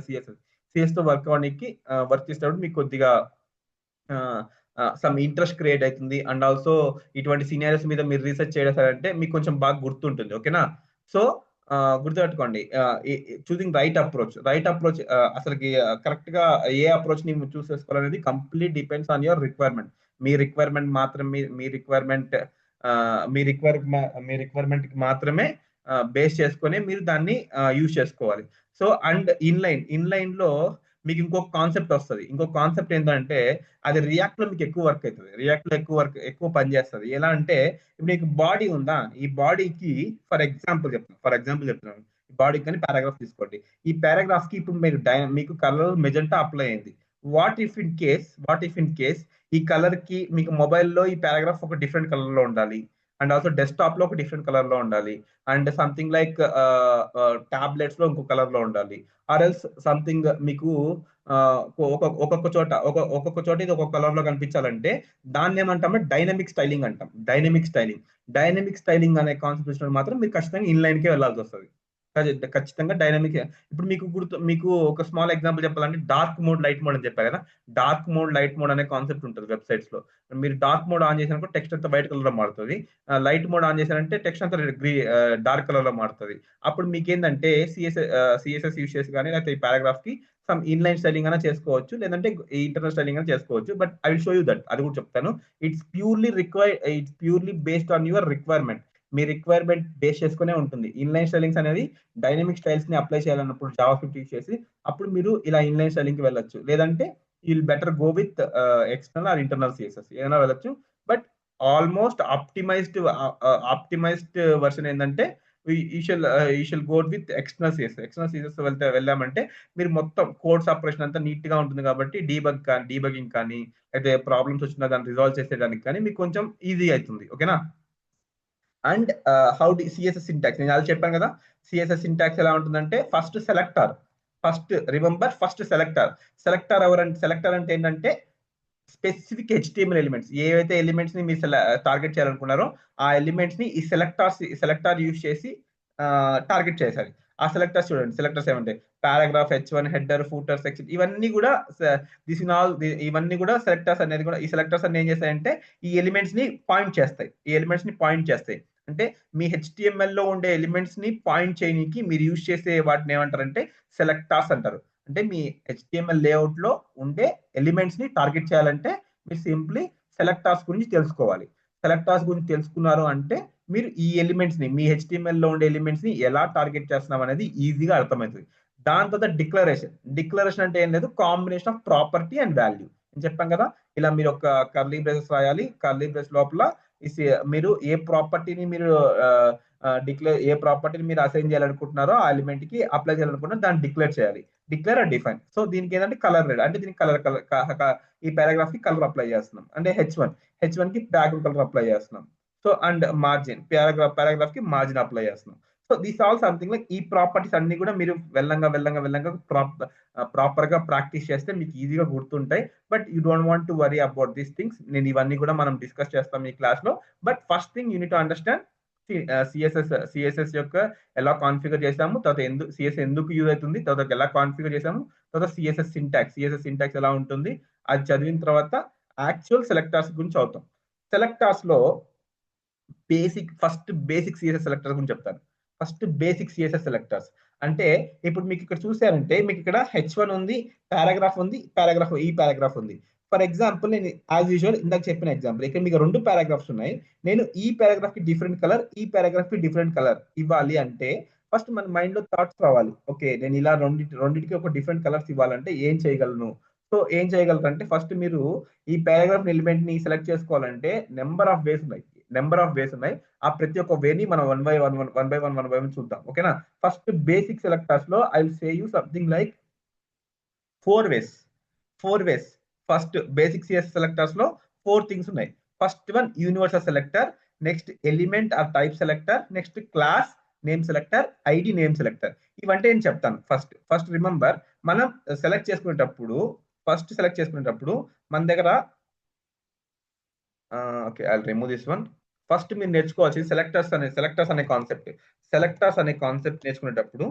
CS తో వర్క్ అవడానికి వర్క్ చేసేటప్పుడు మీకు కొద్దిగా సమ్ ఇంట్రెస్ట్ క్రియేట్ అవుతుంది అండ్ ఆల్సో ఇటువంటి సీనియర్స్ మీద మీరు రీసెర్చ్ చేయాలంటే మీకు కొంచెం బాగా గుర్తుంటుంది ఓకేనా సో గుర్తుపెట్టుకోండి చూసింగ్ రైట్ అప్రోచ్ అసలుకి కరెక్ట్ గా ఏ అప్రోచ్ ని చూస్ చేసుకోవాలనేది complete depends on your requirement మీ రిక్వైర్మెంట్ కి మాత్రమే బేస్ చేసుకొని మీరు దాన్ని యూజ్ చేసుకోవాలి సో అండ్ ఇన్లైన్ లో మీకు ఇంకొక కాన్సెప్ట్ ఏంటంటే అది రియాక్ట్ లో మీకు ఎక్కువ వర్క్ అవుతుంది ఎక్కువ పని చేస్తుంది ఎలా అంటే ఇప్పుడు మీకు బాడీ ఉందా ఈ బాడీకి ఫర్ ఎగ్జాంపుల్ చెప్తున్నాను ఈ బాడీ కానీ పారాగ్రాఫ్ తీసుకోండి ఈ పారాగ్రాఫ్ కి ఇప్పుడు మీకు కలర్ మెజెంటా అప్లై అయింది వాట్ ఇఫ్ ఇన్ కేస్ ఈ కలర్ కి మీకు మొబైల్లో ఈ పారాగ్రాఫ్ ఒక డిఫరెంట్ కలర్ లో ఉండాలి అండ్ ఆల్సో డెస్క్టాప్ లో ఒక డిఫరెంట్ కలర్ లో ఉండాలి అండ్ సంథింగ్ లైక్ టాబ్లెట్స్ లో ఇంకో కలర్ లో ఉండాలి ఆర్ ఎల్స్ సంథింగ్ మీకు ఒక్కొక్క చోట ఇది ఒక్కొక్క కలర్ లో కనిపించాలంటే దాన్ని ఏమంటామంటే డైనమిక్ స్టైలింగ్ అనే కాన్సెప్ట్ మాత్రం మీరు ఖచ్చితంగా ఇన్లైన్ కే వెళ్ళాల్సి వస్తుంది ఖచ్చితంగా డైనమిక్ ఇప్పుడు మీకు ఒక స్మాల్ ఎగ్జాంపుల్ చెప్పాలంటే డార్క్ మోడ్ లైట్ మోడ్ అని చెప్పా కదా డార్క్ మోడ్ లైట్ మోడ్ అనే కాన్సెప్ట్ ఉంటుంది వెబ్సైట్స్ లో మీరు డార్క్ మోడ్ ఆన్ చేసినప్పుడు టెక్స్ట్ అంతా వైట్ కలర్ లో మారుతుంది లైట్ మోడ్ ఆన్ చేశారంటే టెక్స్ట్ అంతా డార్క్ కలర్ లో మారుతుంది అప్పుడు మీకు ఏంటంటే సిఎస్ఎస్ యూస్ చేసి కానీ లేకపోతే ఈ పారాగ్రాఫ్ కి సమ్ ఇన్లైన్ స్టైలింగ్ అయినా చేసుకోవచ్చు, లేదంటే ఇంటర్నల్ స్టైలింగ్ అయినా చేసుకోవచ్చు. But I will show you that, అది కూడా చెప్తాను. It's purely based on your requirement. మీ రిక్వైర్మెంట్ బేస్ చేసుకునే ఉంటుంది. ఇన్లైన్ స్టైలింగ్స్ అనేది డైనమిక్ స్టైల్స్ ని అప్లై చేయాలన్నప్పుడు జావా స్క్రిప్ట్ యూస్ చేసి అప్పుడు మీరు ఇలా ఇన్లైన్ స్టైలింగ్ కి వెళ్ళొచ్చు. లేదంటే you'll better go with external or internal CSS ఏదైనా వెళ్ళొచ్చు. బట్ ఆల్మోస్ట్ ఆప్టిమైజ్డ్ వర్షన్ ఏంటంటే you shall go with external CSS వెళ్ళామంటే మీరు మొత్తం కోడ్ సపరేషన్ అంతా నీట్ గా ఉంటుంది కాబట్టి డీబగింగ్ కానీ అయితే ప్రాబ్లమ్స్ వచ్చినా దాన్ని రిజాల్వ్ చేసేదానికి కానీ మీకు కొంచెం ఈజీ అవుతుంది. ఓకేనా? And how the CSS syntax నేను అది చెప్పాను కదా. సిఎస్ఎస్ సింటాక్స్ ఎలా ఉంటుందంటే ఫస్ట్ సెలెక్టర్, ఫస్ట్ సెలెక్టర్ అంటే ఏంటంటే స్పెసిఫిక్ హెచ్టిఎంఎల్ ఎలిమెంట్స్, ఏవైతే ఎలిమెంట్స్ ని మీరు టార్గెట్ చేయాలనుకున్నారో ఆ ఎలిమెంట్స్ ని ఈ సెలెక్టార్ యూస్ చేసి టార్గెట్ చేశారు. ఆ సెలెక్టర్స్ చూడండి, సెలెక్టర్స్ ఏమంటే paragraph, H1, header, footer, section, ఇవన్నీ కూడా ఇవన్నీ కూడా సెలెక్టర్స్ అనేది కూడా ఈ సెలెక్టర్స్ అన్ని ఏం చేస్తాయంటే ఈ ఎలిమెంట్స్ ని పాయింట్ చేస్తాయి. అంటే మీ HTML లో ఉండే ఎలిమెంట్స్ ని పాయింట్ చేయడానికి మీరు యూజ్ చేసే వాటిని ఏమంటారంటే సెలెక్టార్స్ అంటారు. అంటే మీ HTML లేఅవుట్ లో ఉండే ఎలిమెంట్స్ ని టార్గెట్ చేయాలంటే మీరు సింప్లీ సెలెక్టార్స్ గురించి తెలుసుకోవాలి. సెలెక్టార్స్ గురించి తెలుసుకున్నారు అంటే మీరు ఈ ఎలిమెంట్స్ ని మీ HTML లో ఉండే ఎలిమెంట్స్ ని ఎలా టార్గెట్ చేస్తున్నాం అనేది ఈజీగా అర్థమవుతుంది. దాని తర్వాత డిక్లరేషన్ అంటే ఏం లేదు, combination of property and value. నేను చెప్పాను కదా, ఇలా మీరు ఒక కర్లీ బ్రేసెస్ రాయాలి. కర్లీ బ్రేస్ లోపల మీరు ఏ ప్రాపర్టీని ఏ ప్రాపర్టీని మీరు అసైన్ చేయాలనుకుంటున్నారో ఆ ఎలిమెంట్ కి అప్లై చేయాలనుకుంటున్నారో దాన్ని డిక్లేర్ చేయాలి. Declare are define. సో దీనికి ఏంటంటే కలర్ రెడ్, అంటే దీనికి ఈ పారాగ్రాఫ్ కి కలర్ అప్లై చేస్తున్నాం. అంటే హెచ్ వన్ కి బ్యాక్గ్రౌండ్ కలర్ అప్లై చేస్తున్నాం. సో అండ్ మార్జిన్, పారాగ్రాఫ్ కి మార్జిన్ అప్లై చేస్తున్నాం. So this all something like ఈ ప్రాపర్టీస్ అన్ని కూడా మీరు వెళ్ళంగా ప్రాపర్ గా ప్రాక్టీస్ చేస్తే మీకు ఈజీగా గుర్తుంటాయి. But you don't want to worry about these things. నేను ఇవన్నీ కూడా మనం డిస్కస్ చేస్తాం ఈ క్లాస్ లో. But first thing unit to understand CSS యొక్క ఎలా కాన్ఫిగర్ చేసాము, తర్వాత సిఎస్ఎస్ ఎందుకు యూజ్ అవుతుంది, తర్వాత ఎలా కాన్ఫిగర్ చేసాము, తర్వాత సిఎస్ఎస్ సింటాక్స్ ఎలా ఉంటుంది, అది చదివిన తర్వాత యాక్చువల్ సెలెక్టార్స్ గురించి చదువుతాం. సెలెక్టార్స్ లో బేసిక్ సిఎస్ఎస్ సెలెక్టర్ గురించి చెప్తాను. ఫస్ట్ బేసిక్ సిఎస్ఎస్ సెలెక్టర్స్ అంటే ఇప్పుడు మీకు ఇక్కడ చూసారంటే మీకు ఇక్కడ H1 ఉంది, పారాగ్రాఫ్ ఉంది, ఈ పారాగ్రాఫ్ ఉంది. ఫర్ ఎగ్జాంపుల్ నేను యాజ్ యూజువల్ ఇందాక చెప్పిన ఎగ్జాంపుల్ ఇక్కడ మీకు 2 పారాగ్రాఫ్స్ ఉన్నాయి. నేను ఈ పారాగ్రాఫ్ కి డిఫరెంట్ కలర్, ఈ పారాగ్రాఫ్ కి డిఫరెంట్ కలర్ ఇవ్వాలి అంటే ఫస్ట్ మన మైండ్ లో థాట్స్ రావాలి. ఓకే, నేను ఇలా రెండింటికి ఒక డిఫరెంట్ కలర్స్ ఇవ్వాలంటే ఏం చేయగలను? సో ఏం చేయగలరు అంటే ఫస్ట్ మీరు ఈ పారాగ్రాఫ్ ఎలిమెంట్ ని సెలెక్ట్ చేసుకోవాలంటే నెంబర్ ఆఫ్ వేస్ ఉన్నాయి. ఆ ప్రతి ఒక్క వేని మనం వన్ బై వన్ చూద్దాం. ఓకేనా? ఫస్ట్ బేసిక్ సెలెక్టర్స్ లో I will say you something like 4 ways. First basic CSS selectors లో 4 థింగ్స్ ఉన్నాయి. First one universal selector, next element or type selector, next class name selector, ID name selector. ఇవంటే నేను చెప్తాను. First remember, మనం select చేసుకునేటప్పుడు మన దగ్గర okay I remove this one. First మీరు నేర్చుకోవాల్సింది సెలెక్టర్స్ అనే కాన్సెప్ట్. సెలెక్టర్స్ అనే కాన్సెప్ట్ నేర్చుకునేటప్పుడు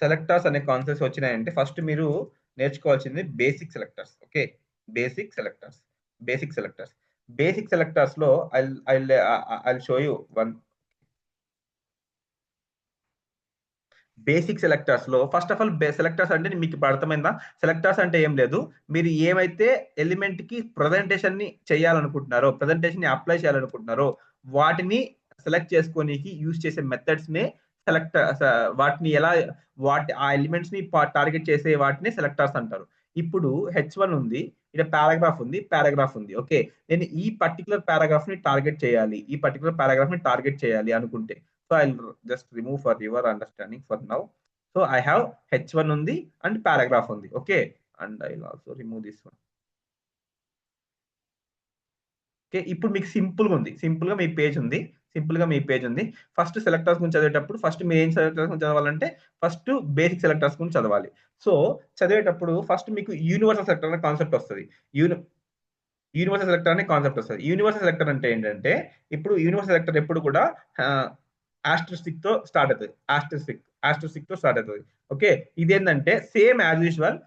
సెలెక్టర్స్ అనే కాన్సెప్ట్స్ వచ్చినాయంటే ఫస్ట్ మీరు నేర్చుకోవాల్సింది basic selectors. Okay, basic selectors లో I show you one. Basic selectors లో ఫస్ట్ ఆఫ్ ఆల్ సెలెక్టర్స్ అంటే మీకు ఇప్పుడు అర్థమైందా? సెలెక్టర్స్ అంటే ఏం లేదు, మీరు ఏమైతే ఎలిమెంట్ కి ప్రజెంటేషన్ ని చేయాలనుకుంటున్నారో, ప్రజెంటేషన్ ని అప్లై చేయాలనుకుంటున్నారో వాటిని సెలెక్ట్ చేసుకోనికి యూజ్ చేసే మెథడ్స్ నే వాటిని ఆ ఎలిమెంట్స్ ని టార్గెట్ చేసే వాటిని సెలెక్టర్స్ అంటారు. ఇప్పుడు H1 ఉంది, ఇక్కడ పారాగ్రాఫ్ ఉంది. ఓకే, నేను ఈ పర్టికులర్ పారాగ్రాఫ్ ని టార్గెట్ చేయాలి అనుకుంటే so I just remove for your understanding for now. So I have H1 ఉంది అండ్ పారాగ్రాఫ్ ఉంది. Okay, and I will also remove this one. Okay, ఇప్పుడు మీకు సింపుల్ గా మీ పేజ్ ఉంది. ఫస్ట్ సెలెక్టర్స్ గురించి చదివేటప్పుడు ఫస్ట్ మీరు ఏం సెలెక్టర్స్ గురించి చదవాలంటే ఫస్ట్ బేసిక్ సెలెక్టర్స్ గురించి చదవాలి. సో చదివేటప్పుడు ఫస్ట్ మీకు యూనివర్సల్ సెలెక్టర్ అనే కాన్సెప్ట్ వస్తుంది. యూనివర్సల్ సెలెక్టర్ అంటే ఏంటంటే ఇప్పుడు యూనివర్సల్ సెలెక్టర్ ఎప్పుడు కూడా ఆస్టరిస్టిక్ తో స్టార్ట్ అవుతుంది. ఓకే, ఇదేంటంటే సేమ్ యాజ్ యూజువల్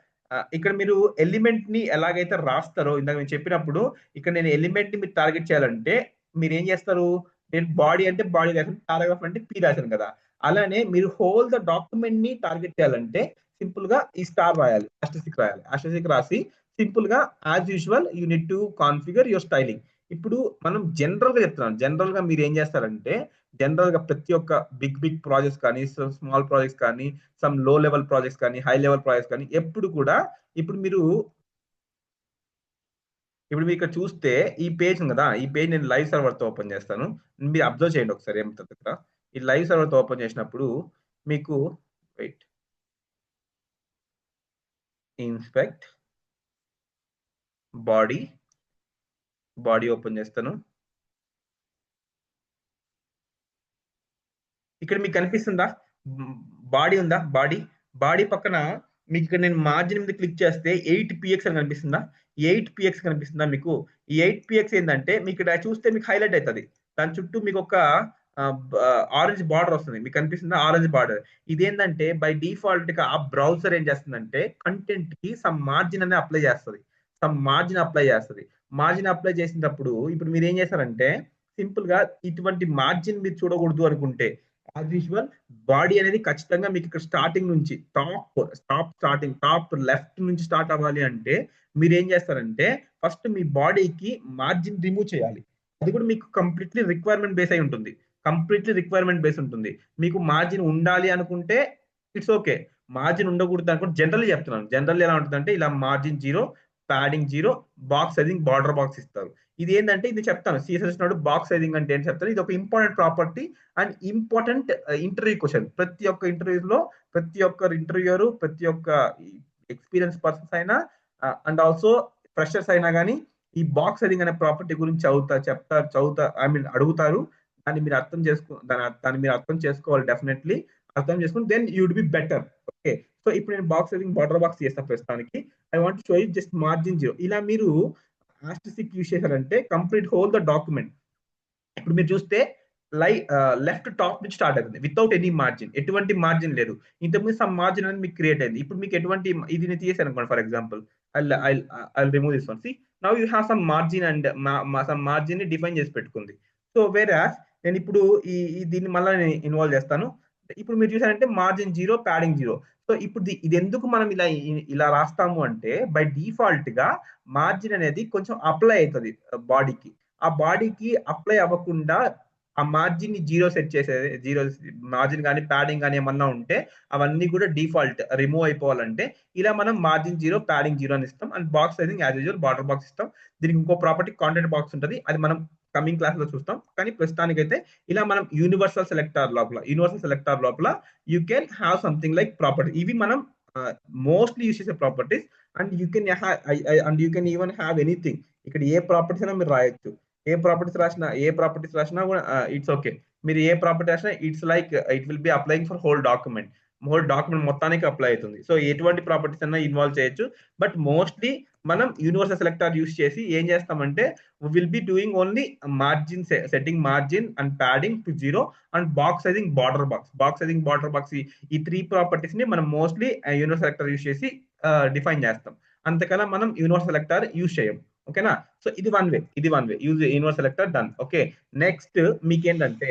ఇక్కడ మీరు ఎలిమెంట్ ని ఎలాగైతే రాస్తారో ఇందాక నేను చెప్పినప్పుడు ఇక్కడ నేను ఎలిమెంట్ ని మీరు టార్గెట్ చేయాలంటే మీరు ఏం చేస్తారు, నేను బాడీ అంటే బాడీ రాశాను, పారాగ్రాఫ్ అంటే పీ రాశాను కదా. అలానే మీరు హోల్ ద డాక్యుమెంట్ ని టార్గెట్ చేయాలంటే సింపుల్ గా ఈ స్టార్ రాయాలి, ఆస్టరిస్క్ రాయాలి. ఆస్టరిస్క్ రాసి సింపుల్ గా as usual you need to configure your styling. ఇప్పుడు మనం జనరల్ గా చెప్తున్నాం. జనరల్ గా మీరు ఏం చేస్తారంటే జనరల్ గా ప్రతి ఒక్క బిగ్ ప్రాజెక్ట్స్ కానీ, స్మాల్ ప్రాజెక్ట్స్ కానీ, సమ్ లో లెవెల్ ప్రాజెక్ట్స్ కానీ, హై లెవెల్ ప్రాజెక్ట్స్ కానీ ఎప్పుడు కూడా ఇప్పుడు మీరు ఇక్కడ చూస్తే ఈ పేజ్ ఉంది కదా, ఈ పేజ్ నేను లైవ్ సర్వర్ తో ఓపెన్ చేస్తాను. మీరు అబ్జర్వ్ చేయండి ఒకసారి ఏమవుతుంది ఇక్కడ. ఈ లైవ్ సర్వర్ తో ఓపెన్ చేసినప్పుడు మీకు వెయిట్ ఇన్స్పెక్ట్ బాడీ ఓపెన్ చేస్తాను. ఇక్కడ మీకు కనిపిస్తుందా బాడీ ఉందా? బాడీ పక్కన మీకు ఇక్కడ నేను మార్జిన్ మీద క్లిక్ చేస్తే 8px అని కనిపిస్తుందా? 8px కనిపిస్తుందా మీకు? ఈ 8px ఏంటంటే మీకు ఇక్కడ చూస్తే మీకు హైలైట్ అవుతుంది. దాని చుట్టూ మీకు ఒక ఆరెంజ్ బార్డర్ వస్తుంది. మీకు కనిపిస్తుందా ఆరెంజ్ బార్డర్? ఇదేంటంటే బై డిఫాల్ట్ గా ఆ బ్రౌజర్ ఏం చేస్తుందంటే కంటెంట్ కి సమ్ మార్జిన్ అనేది అప్లై చేస్తుంది. మార్జిన్ అప్లై చేసినప్పుడు ఇప్పుడు మీరు ఏం చేస్తారంటే సింపుల్ గా ఇటువంటి మార్జిన్ మీరు చూడకూడదు అనుకుంటే యాజ్ యూజువల్ బాడీ అనేది ఖచ్చితంగా మీకు ఇక్కడ స్టార్టింగ్ నుంచి టాప్ లెఫ్ట్ నుంచి స్టార్ట్ అవ్వాలి అంటే మీరు ఏం చేస్తారంటే ఫస్ట్ మీ బాడీకి మార్జిన్ రిమూవ్ చేయాలి. అది కూడా మీకు కంప్లీట్లీ రిక్వైర్మెంట్ బేస్ అయి ఉంటుంది. మీకు మార్జిన్ ఉండాలి అనుకుంటే ఇట్స్ ఓకే, మార్జిన్ ఉండకూడదు అనుకుంటే జనరల్ చెప్తున్నాను. జనరల్ ఎలా ఉంటుందంటే ఇలా margin 0, padding 0, box sizing border box ఇస్తారు. ఇది ఏంటంటే ఇది చెప్తాను సిఎస్ఎస్ బాక్స్ సైజింగ్ అంటే ఏంటి చెప్తాను. ఇది ఒక important property and important interview question. ప్రతి ఒక్క ఇంటర్వ్యూలో ప్రతి ఒక్క ఇంటర్వ్యూయర్ ప్రతి ఒక్క ఎక్స్పీరియన్స్ పర్సన్స్ అయినా అండ్ ఆల్సో ఫ్రెషర్స్ అయినా కానీ ఈ బాక్స్ సైజింగ్ అనే ప్రాపర్టీ గురించి అడుగుతారు. దాన్ని మీరు అర్థం చేసుకోవాలి. డెఫినెట్లీ అర్థం చేసుకుని then you would be better. Okay, so ఇప్పుడు నేను బాక్స్ సైజింగ్ బార్డర్ బాక్స్ చేస్తాను ప్రస్తుతానికి. I want show you just margin 0. ఇలా మీరు ఆస్టరిస్క్ యూజ్ చేశారంటే కంప్లీట్ హోల్ ద డాక్యుమెంట్. ఇప్పుడు మీరు చూస్తే లెఫ్ట్ టాప్ నుంచి స్టార్ట్ అవుతుంది వితౌట్ ఎనీ మార్జిన్, ఎటువంటి మార్జిన్ లేదు. ఇంతకుముందు సమ్ మార్జిన్ అనేది మీకు క్రియేట్ అయింది. ఇప్పుడు మీకు ఎటువంటి ఇది నేను తీసేసాను అనుకోండి. For example I remove this one. See now you have some margin and some margin ని డిఫైన్ చేసి పెట్టుకుంది. సో వేరే నేను ఇప్పుడు దీన్ని మళ్ళీ ఇన్వాల్వ్ చేస్తాను. ఇప్పుడు మీరు చూసారంటే మార్జిన్ 0, ప్యాడింగ్ 0. సో ఇప్పుడు ఇది ఎందుకు మనం ఇలా రాస్తాము అంటే బై డిఫాల్ట్ గా మార్జిన్ అనేది కొంచెం అప్లై అవుతుంది బాడీకి. ఆ బాడీకి అప్లై అవ్వకుండా ఆ మార్జిన్ ని 0 సెట్ చేసేది. 0 మార్జిన్ కానీ ప్యాడింగ్ కానీ ఏమన్నా ఉంటే అవన్నీ కూడా డిఫాల్ట్ రిమూవ్ అయిపోవాలంటే ఇలా మనం మార్జిన్ 0, ప్యాడింగ్ 0 అని ఇస్తాం. And box sizing as usual border box ఇస్తాం. దీనికి ఇంకో ప్రాపర్టీ కాంటెంట్ బాక్స్ ఉంటుంది, అది మనం కమింగ్ క్లాస్ లో చూస్తాం. కానీ ప్రస్తుతానికైతే ఇలా మనం యూనివర్సల్ సెలెక్టర్ లోపల you can have something like property. ఇవి మనం మోస్ట్లీ యూజ్ చేసే properties. And you can even have anything. ఇక్కడ ఏ ప్రాపర్టీస్ అయినా మీరు రాయొచ్చు. ఏ ప్రాపర్టీస్ రాసినా కూడా ఇట్స్ ఓకే. మీరు ఏ ప్రాపర్టీ రాసినా it's like it will be applying for whole document మొత్తానికి అప్లై అవుతుంది. సో ఎటువంటి ప్రాపర్టీస్ అయినా ఇన్వాల్వ్ చేయొచ్చు. బట్ మోస్ట్లీ మనం యూనివర్సల్ సెలెక్టర్ యూస్ చేసి ఏం చేస్తామంటే will be doing only margin setting margin and padding to 0 and box sizing border box ఈ 3 ప్రాపర్టీస్ ని మనం మోస్ట్లీ యూనివర్సల్ సెలెక్టర్ యూస్ చేసి డిఫైన్ చేస్తాం. అంతకన్నా మనం యూనివర్సల్ సెలెక్టర్ యూస్ చేయం. ఓకేనా? సో ఇది one way use universal selector done. Okay, next మీకేంటంటే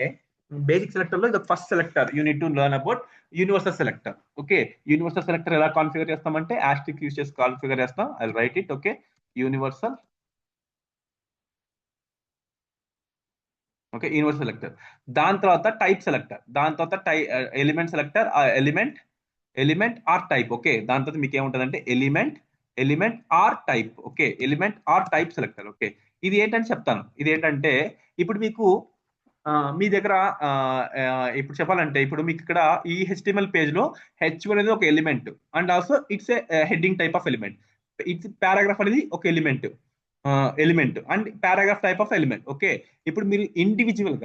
బేసిక్ సెలెక్టర్ లో ఇది first selector you need to learn about universal selector. Okay, universal selector ఎలా కాన్ఫిగర్ చేస్తామంటే ఆస్ట్రిక్ యూజ్ చేసి కాన్ఫిగర్ చేస్తాం. I write it. Okay, universal selector. దాని తర్వాత type selector, దాని తర్వాత element selector, element or type. Okay, దాని తర్వాత మీకు ఏముంటుందంటే element or type. Okay, element or type selector. Okay, ఇది ఏంటంటే చెప్తాను. ఇది ఏంటంటే ఇప్పుడు మీకు మీ దగ్గర ఇప్పుడు చెప్పాలంటే ఇప్పుడు మీకు ఇక్కడ ఈ HTML పేజ్ లో H1 అనేది ఒక element and also it's a heading type of element. It's paragraph అనేది ఒక element and paragraph type of element. Okay, ఇప్పుడు మీరు ఇండివిజువల్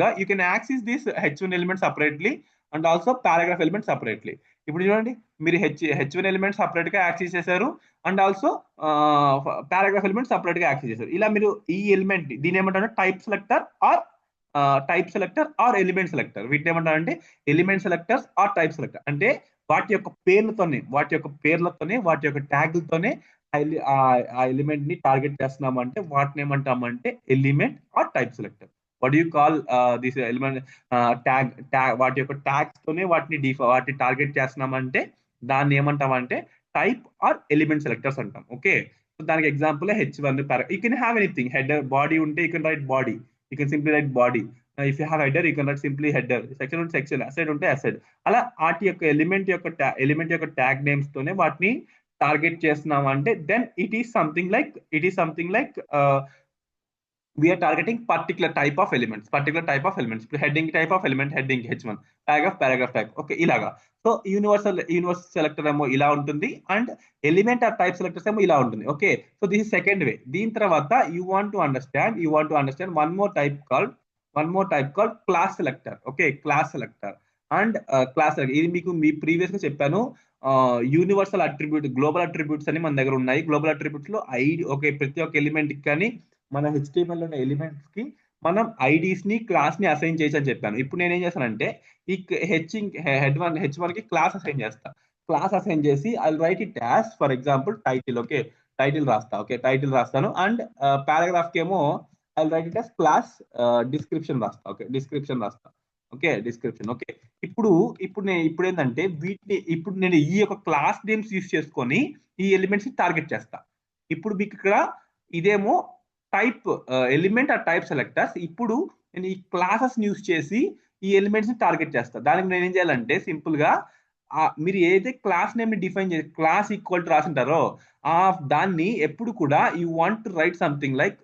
గా you can access this H1 element separately and also paragraph element separately. ఇప్పుడు చూడండి, మీరు H1 element separate గా access చేశారు and also paragraph element separate గా యాక్సెస్ చేశారు. ఇలా మీరు ఈ ఎలిమెంట్ దీని ఏమంటారు type selector are element selector. వీటిని ఏమంటారంటే element selectors or type selector. అంటే వాటి యొక్క పేర్లతోనే వాటి యొక్క ట్యాగ్లతోనే ఆ ఎలిమెంట్ ని టార్గెట్ చేస్తున్నామంటే వాటిని ఏమంటామంటే element or type selector. What you call this element tag వాటి యొక్క ట్యాగ్స్ తోనే వాటిని టార్గెట్ చేస్తున్నామంటే దాన్ని ఏమంటామంటే టైప్ ఆర్ ఎలిమెంట్ సెలెక్టర్స్ అంటాం. ఓకే, సో దానికి example H1 you can have anything. Header body ఉంటే you can write body, you can simply write body. If you have header you can write simply header. Section ఉంటే section, aside ఉంటే aside. అలా వాటి యొక్క element యొక్క tag names తోనే వాటిని target చేస్తున్నాం అంటే then it is something like we are targeting particular type of elements. Heading type of element, heading H1, paragraph tag. Okay, ilaga. So universal selector emo ila untundi and element or type selectors emo ila untundi. Okay, so this is second way. Deen tarvata you want to understand one more type called class selector. Okay, class selector and class selector. ఇది మీకు మీ previous గా చెప్పాను. Universal attribute, global attributes అని మన దగ్గర ఉన్నాయి. Global attributes లో ID, okay, ప్రతి ఒక్క ఎలిమెంట్ కి కానీ మన HTML లో ఉన్న ఎలిమెంట్స్ కి మనం ఐడీస్ ని క్లాస్ ని అసైన్ చేసి అని చెప్పాను. ఇప్పుడు నేను ఏం చేస్తానంటే ఈ H1 కి క్లాస్ అసైన్ చేస్తా. క్లాస్ అసైన్ చేసి I write it as for example title. Okay, title రాస్తా. ఓకే, టైటిల్ రాస్తాను. అండ్ పారాగ్రాఫ్ కి ఏమో I write it as class description రాస్తా. ఓకే, డిస్క్రిప్షన్ రాస్తా. Okay, description. ఓకే, ఇప్పుడు ఏంటంటే ఇప్పుడు నేను ఈ యొక్క క్లాస్ నేమ్స్ యూస్ చేసుకొని ఈ ఎలిమెంట్స్ ని టార్గెట్ చేస్తా. ఇప్పుడు మీకు ఇక్కడ ఇదేమో టైప్ ఎలిమెంట్ ఆ టైప్ సెలెక్టర్స్. ఇప్పుడు నేను ఈ క్లాసెస్ యూస్ చేసి ఈ ఎలిమెంట్స్ ని టార్గెట్ చేస్తా. దానికి నేను ఏం చేయాలంటే సింపుల్ గా మీరు ఏదైతే క్లాస్ నేమ్ ని డిఫైన్ చేసి క్లాస్ ఈక్వల్ టు రాసింటారో దాన్ని ఎప్పుడు కూడా you want to write something like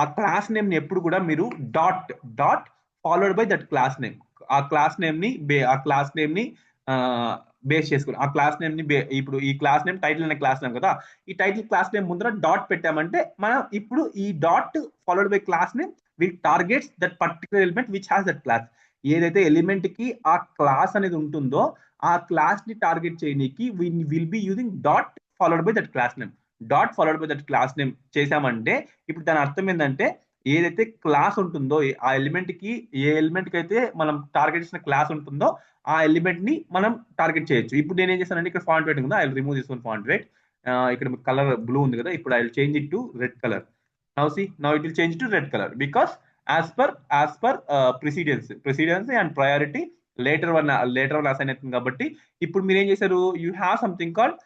ఆ క్లాస్ నేమ్ ని ఎప్పుడు కూడా మీరు dot followed by that class name. ఆ క్లాస్ నేమ్ ని బేస్ చేసుకుని ఆ క్లాస్ నేమ్ ని ఇప్పుడు ఈ క్లాస్ నేమ్ టైటిల్ అనే క్లాస్ నేమ్ కదా, ఈ టైటిల్ క్లాస్ నేమ్ ముందర డాట్ పెట్టామంటే మనం ఇప్పుడు ఈ dot followed by class name will targets that particular element which has that class. ఏదైతే ఎలిమెంట్ కి ఆ క్లాస్ అనేది ఉంటుందో ఆ క్లాస్ ని టార్గెట్ చేయడానికి will be using dot followed by that class name. చేసామంటే ఇప్పుడు దాని అర్థం ఏంటంటే ఏదైతే క్లాస్ ఉంటుందో ఆ ఎలిమెంట్ కి ఏ ఎలిమెంట్ కి అయితే మనం టార్గెట్ చేసిన క్లాస్ ఉంటుందో ఆ ఎలిమెంట్ ని మనం టార్గెట్ చేయొచ్చు. ఇప్పుడు నేను ఏం చేస్తానంటే ఇక్కడ ఫాంట్ వెయిట్ ఉందా, I will remove this one font wait. ఇక్కడ కలర్ బ్లూ ఉంది కదా, ఇప్పుడు I will change it to red colour. Now it will change to red colour because as per precedence and priority later one assign అవుతుంది కాబట్టి. ఇప్పుడు మీరు ఏం చేశారు, you have something called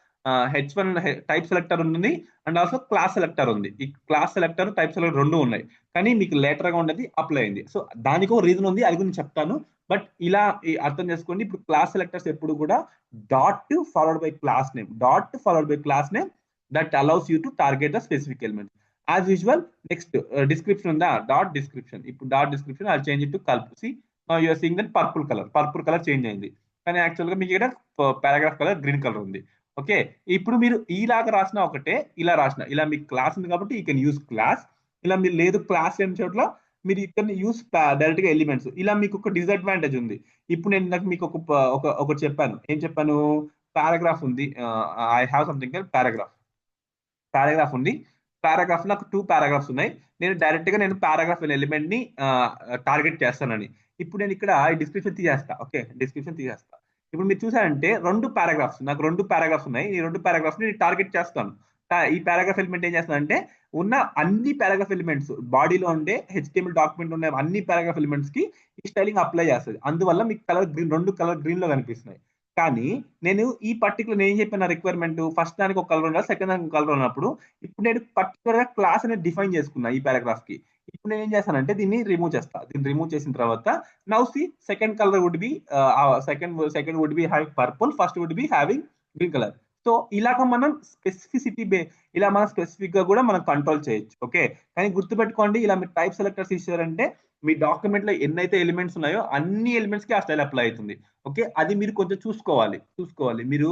H1 type selector ఉంది అండ్ ఆల్సో క్లాస్ సెలెక్టర్ ఉంది. ఈ class selector type selector రెండు ఉన్నాయి, కానీ మీకు లేటర్ గా ఉన్నది అప్లై అయింది. సో దానికి ఒక రీజన్ ఉంది, అది గురించి చెప్తాను. బట్ ఇలా అర్థం చేసుకోండి. ఇప్పుడు క్లాస్ సెలెక్టర్స్ ఎప్పుడు కూడా dot followed by class name that allows you to target the specific element as usual. Next description ఉందా, డాట్ డిస్క్రిప్షన్. ఇప్పుడు dot description I change it to colour. See you are seeing that purple colour change అయింది, కానీ actual గా మీకు ఇక్కడ paragraph colour green colour ఉంది. Okay, ఇప్పుడు మీరు ఇలాగా రాసిన ఒకటే, ఇలా మీకు క్లాస్ ఉంది కాబట్టి యూ కెన్ యూస్ క్లాస్. ఇలా మీరు లేదు క్లాస్ ఏం చోట్ల మీరు ఇక్కడ యూస్ డైరెక్ట్ గా ఎలిమెంట్స్. ఇలా మీకు ఒక డిసడ్వాంటేజ్ ఉంది. ఇప్పుడు నేను నాకు మీకు ఒకటి చెప్పాను. ఏం చెప్పాను, పారాగ్రాఫ్ ఉంది. ఐ హ్యావ్ సంథింగ్ పారాగ్రాఫ్ ఉంది. పారాగ్రాఫ్ నాకు 2 పారాగ్రాఫ్స్ ఉన్నాయి. నేను డైరెక్ట్ గా పారాగ్రాఫ్ ఎలిమెంట్ ని టార్గెట్ చేస్తానని. ఇప్పుడు నేను ఇక్కడ డిస్క్రిప్షన్ తీసేస్తా. ఓకే, డిస్క్రిప్షన్ తీసేస్తా. ఇప్పుడు మీరు చూసారంటే నాకు 2 పారాగ్రాఫ్స్ ఉన్నాయి. ఈ 2 పారాగ్రాఫ్స్ ని టార్గెట్ చేస్తాను. ఈ పారాగ్రాఫ్ ఎలిమెంట్ ఏం చేస్తానంటే ఉన్న అన్ని పారాగ్రాఫ్ ఎలిమెంట్స్ బాడీలో ఉండే HTML డాక్యుమెంట్ ఉన్న అన్ని పారాగ్రాఫ్ ఎలిమెంట్స్ కి ఈ స్టైలింగ్ అప్లై చేస్తుంది. అందువల్ల మీకు రెండు కలర్ గ్రీన్ లో కనిపిస్తున్నాయి. కానీ నేను ఈ పర్టికులర్ నేను ఏం చెప్పిన రిక్వైర్మెంట్, ఫస్ట్ దానికి ఒక కలర్ ఉండాలి, సెకండ్ దానికి ఒక కలర్ ఉన్నప్పుడు ఇప్పుడు నేను పర్టికులర్ గా క్లాస్ అనేది డిఫైన్ చేసుకున్నా ఈ పారాగ్రాఫ్ కి. ఇప్పుడు నేను ఏం చేస్తానంటే దీన్ని రిమూవ్ చేస్తా. దీన్ని రిమూవ్ చేసిన తర్వాత now see second colour would be second would be having purple, first would be having green colour. So ఇలాగ మనం ఇలా మనం స్పెసిఫిక్ గా కూడా మనం కంట్రోల్ చేయొచ్చు. ఓకే, కానీ గుర్తుపెట్టుకోండి, ఇలా మీరు టైప్ సెలెక్టర్స్ ఇచ్చారంటే మీ డాక్యుమెంట్ లో ఎన్నైతే ఎలిమెంట్స్ ఉన్నాయో అన్ని ఎలిమెంట్స్ కి ఆ స్టైల్ అప్లై అవుతుంది. ఓకే, అది మీరు కొంచెం చూసుకోవాలి. మీరు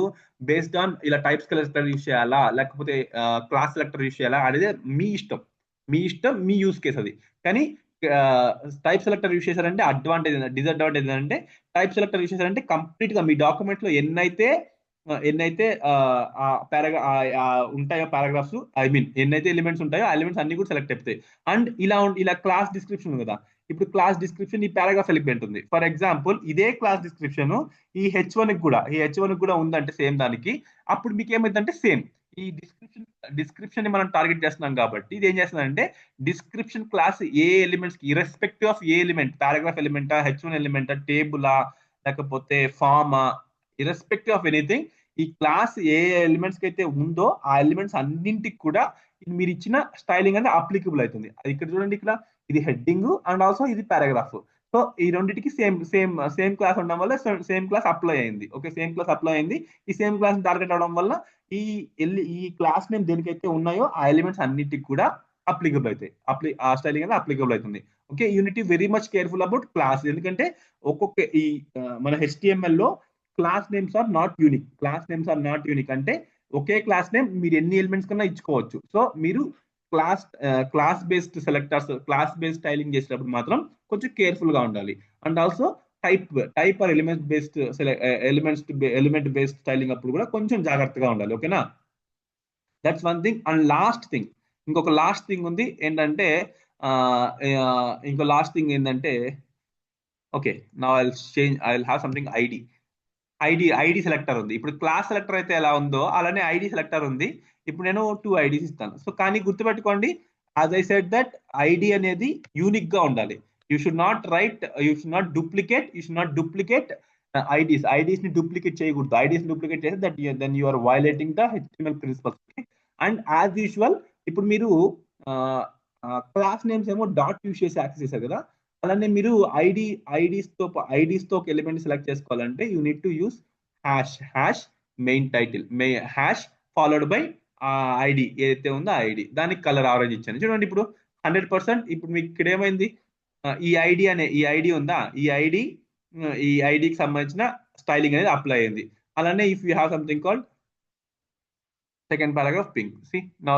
బేస్డ్ ఆన్ ఇలా టైప్ సెలెక్టర్ యూస్ చేయాలా లేకపోతే క్లాస్ సెలెక్టర్ యూస్ చేయాలా అనేది మీ ఇష్టం, మీ యూస్ కేస్ అది. కానీ టైప్ సెలెక్టర్ యూస్ చేశారంటే డిసడ్వాంటేజ్ ఏంటంటే టైప్ సెలెక్టర్ యూస్ చేశారంటే కంప్లీట్ గా మీ డాక్యుమెంట్ లో ఎన్నైతే ఉంటాయో పారాగ్రాఫ్స్, ఐ మీన్ ఎన్నైతే ఎలిమెంట్స్ ఉంటాయో ఆ ఎలిమెంట్స్ అన్ని కూడా సెలెక్ట్ అవుతాయి. అండ్ ఇలా క్లాస్ డిస్క్రిప్షన్ ఉంది కదా, ఇప్పుడు క్లాస్ డిస్క్రిప్షన్ ఈ పారాగ్రాఫ్ ఎలిమెంట్ ఉంది. ఫర్ ఎగ్జాంపుల్ ఇదే క్లాస్ డిస్క్రిప్షన్ ఈ H1 కి కూడా ఉందంటే సేమ్ దానికి, అప్పుడు మీకు ఏమైందంటే సేమ్ ఈ డిస్క్రిప్షన్ ని మనం టార్గెట్ చేస్తున్నాం కాబట్టి ఇది ఏం చేస్తుందంటే డిస్క్రిప్షన్ క్లాస్ ఏ ఎలిమెంట్స్ కి ఇర్రెస్పెక్టివ్ ఆఫ్ ఏ ఎలిమెంట్, పారాగ్రాఫ్ ఎలిమెంటా, హెచ్1 ఎలిమెంటా, టేబులా, లేకపోతే ఫార్మా, ఇర్రెస్పెక్టివ్ ఆఫ్ ఎనీథింగ్, ఈ క్లాస్ ఏ ఎలిమెంట్స్ కి అయితే ఉందో ఆ ఎలిమెంట్స్ అన్నింటికి కూడా మీరు ఇచ్చిన స్టైలింగ్ అనేది అప్లికబుల్ అవుతుంది. అది ఇక్కడ చూడండి, ఇక్కడ ఇది హెడ్డింగ్ అండ్ ఆల్సో ఇది పారాగ్రాఫ్. సో ఈ రెండింటికి సేమ్ క్లాస్ ఉండడం వల్ల సేమ్ క్లాస్ అప్లై అయింది. ఓకే, సేమ్ క్లాస్ అప్లై అయింది. ఈ సేమ్ క్లాస్ టార్గెట్ అవడం వల్ల ఈ ఈ క్లాస్ నేమ్ దేనికైతే ఉన్నాయో ఆ ఎలిమెంట్స్ అన్నిటికి కూడా అప్లికబుల్ అవుతాయి. ఆ స్టైలింగ్ అనేది అప్లికబుల్ అవుతుంది. Okay, you need to very much careful about class, ఎందుకంటే ఒక్కొక్క మన HTML లో class names are not unique. అంటే ఒకే క్లాస్ నేమ్ మీరు ఎన్ని ఎలిమెంట్స్ కన్నా ఇచ్చుకోవచ్చు. సో మీరు class based selectors, class based styling చేసేటప్పుడు మాత్రం కొంచెం కేర్ఫుల్ గా ఉండాలి. And also type or element based styling అప్పుడు కూడా కొంచెం జాగ్రత్తగా ఉండాలి. ఓకేనా, దట్స్ వన్ థింగ్. అండ్ ఇంకొక లాస్ట్ థింగ్ ఉంది ఏంటంటే, ఇంకో లాస్ట్ థింగ్ ఏంటంటే, ఓకే, నా I will have something ID selector ఉంది. ఇప్పుడు క్లాస్ సెలెక్టర్ అయితే ఎలా ఉందో అలానే ఐడి సెలెక్టర్ ఉంది. ఇప్పుడు నేను 2 ఐడీస్ ఇస్తాను. సో కానీ గుర్తుపెట్టుకోండి, as I said that ID అనేది యూనిక్ గా ఉండాలి. You should not duplicate IDs ని డూప్లికేట్ చేయకూడదు. ఐడీస్ ని డూప్లికేట్ చేస్తే then you are violating the HTML principles. And as usual ఇప్పుడు మీరు క్లాస్ నేమ్స్ ఏమో డాట్ యూస్ చేసి యాక్సెస్ చేశారు కదా, అలానే మీరు ఐడీస్ తో ఒక ఎలిమెంట్ సెలెక్ట్ చేసుకోవాలంటే you need to use hash main title hash followed by ID ఏదైతే ఉందో ఆ ఐడి, దానికి కలర్ ఆరెంజ్ ఇచ్చాను. చూడండి ఇప్పుడు 100%. ఇప్పుడు మీకు ఇక్కడ ఏమైంది, ఈ ఐడి ఉందా, ఈ ఐడికి సంబంధించిన స్టైలింగ్ అనేది అప్లై అయింది. అలానే if you have something called second paragraph pink, see now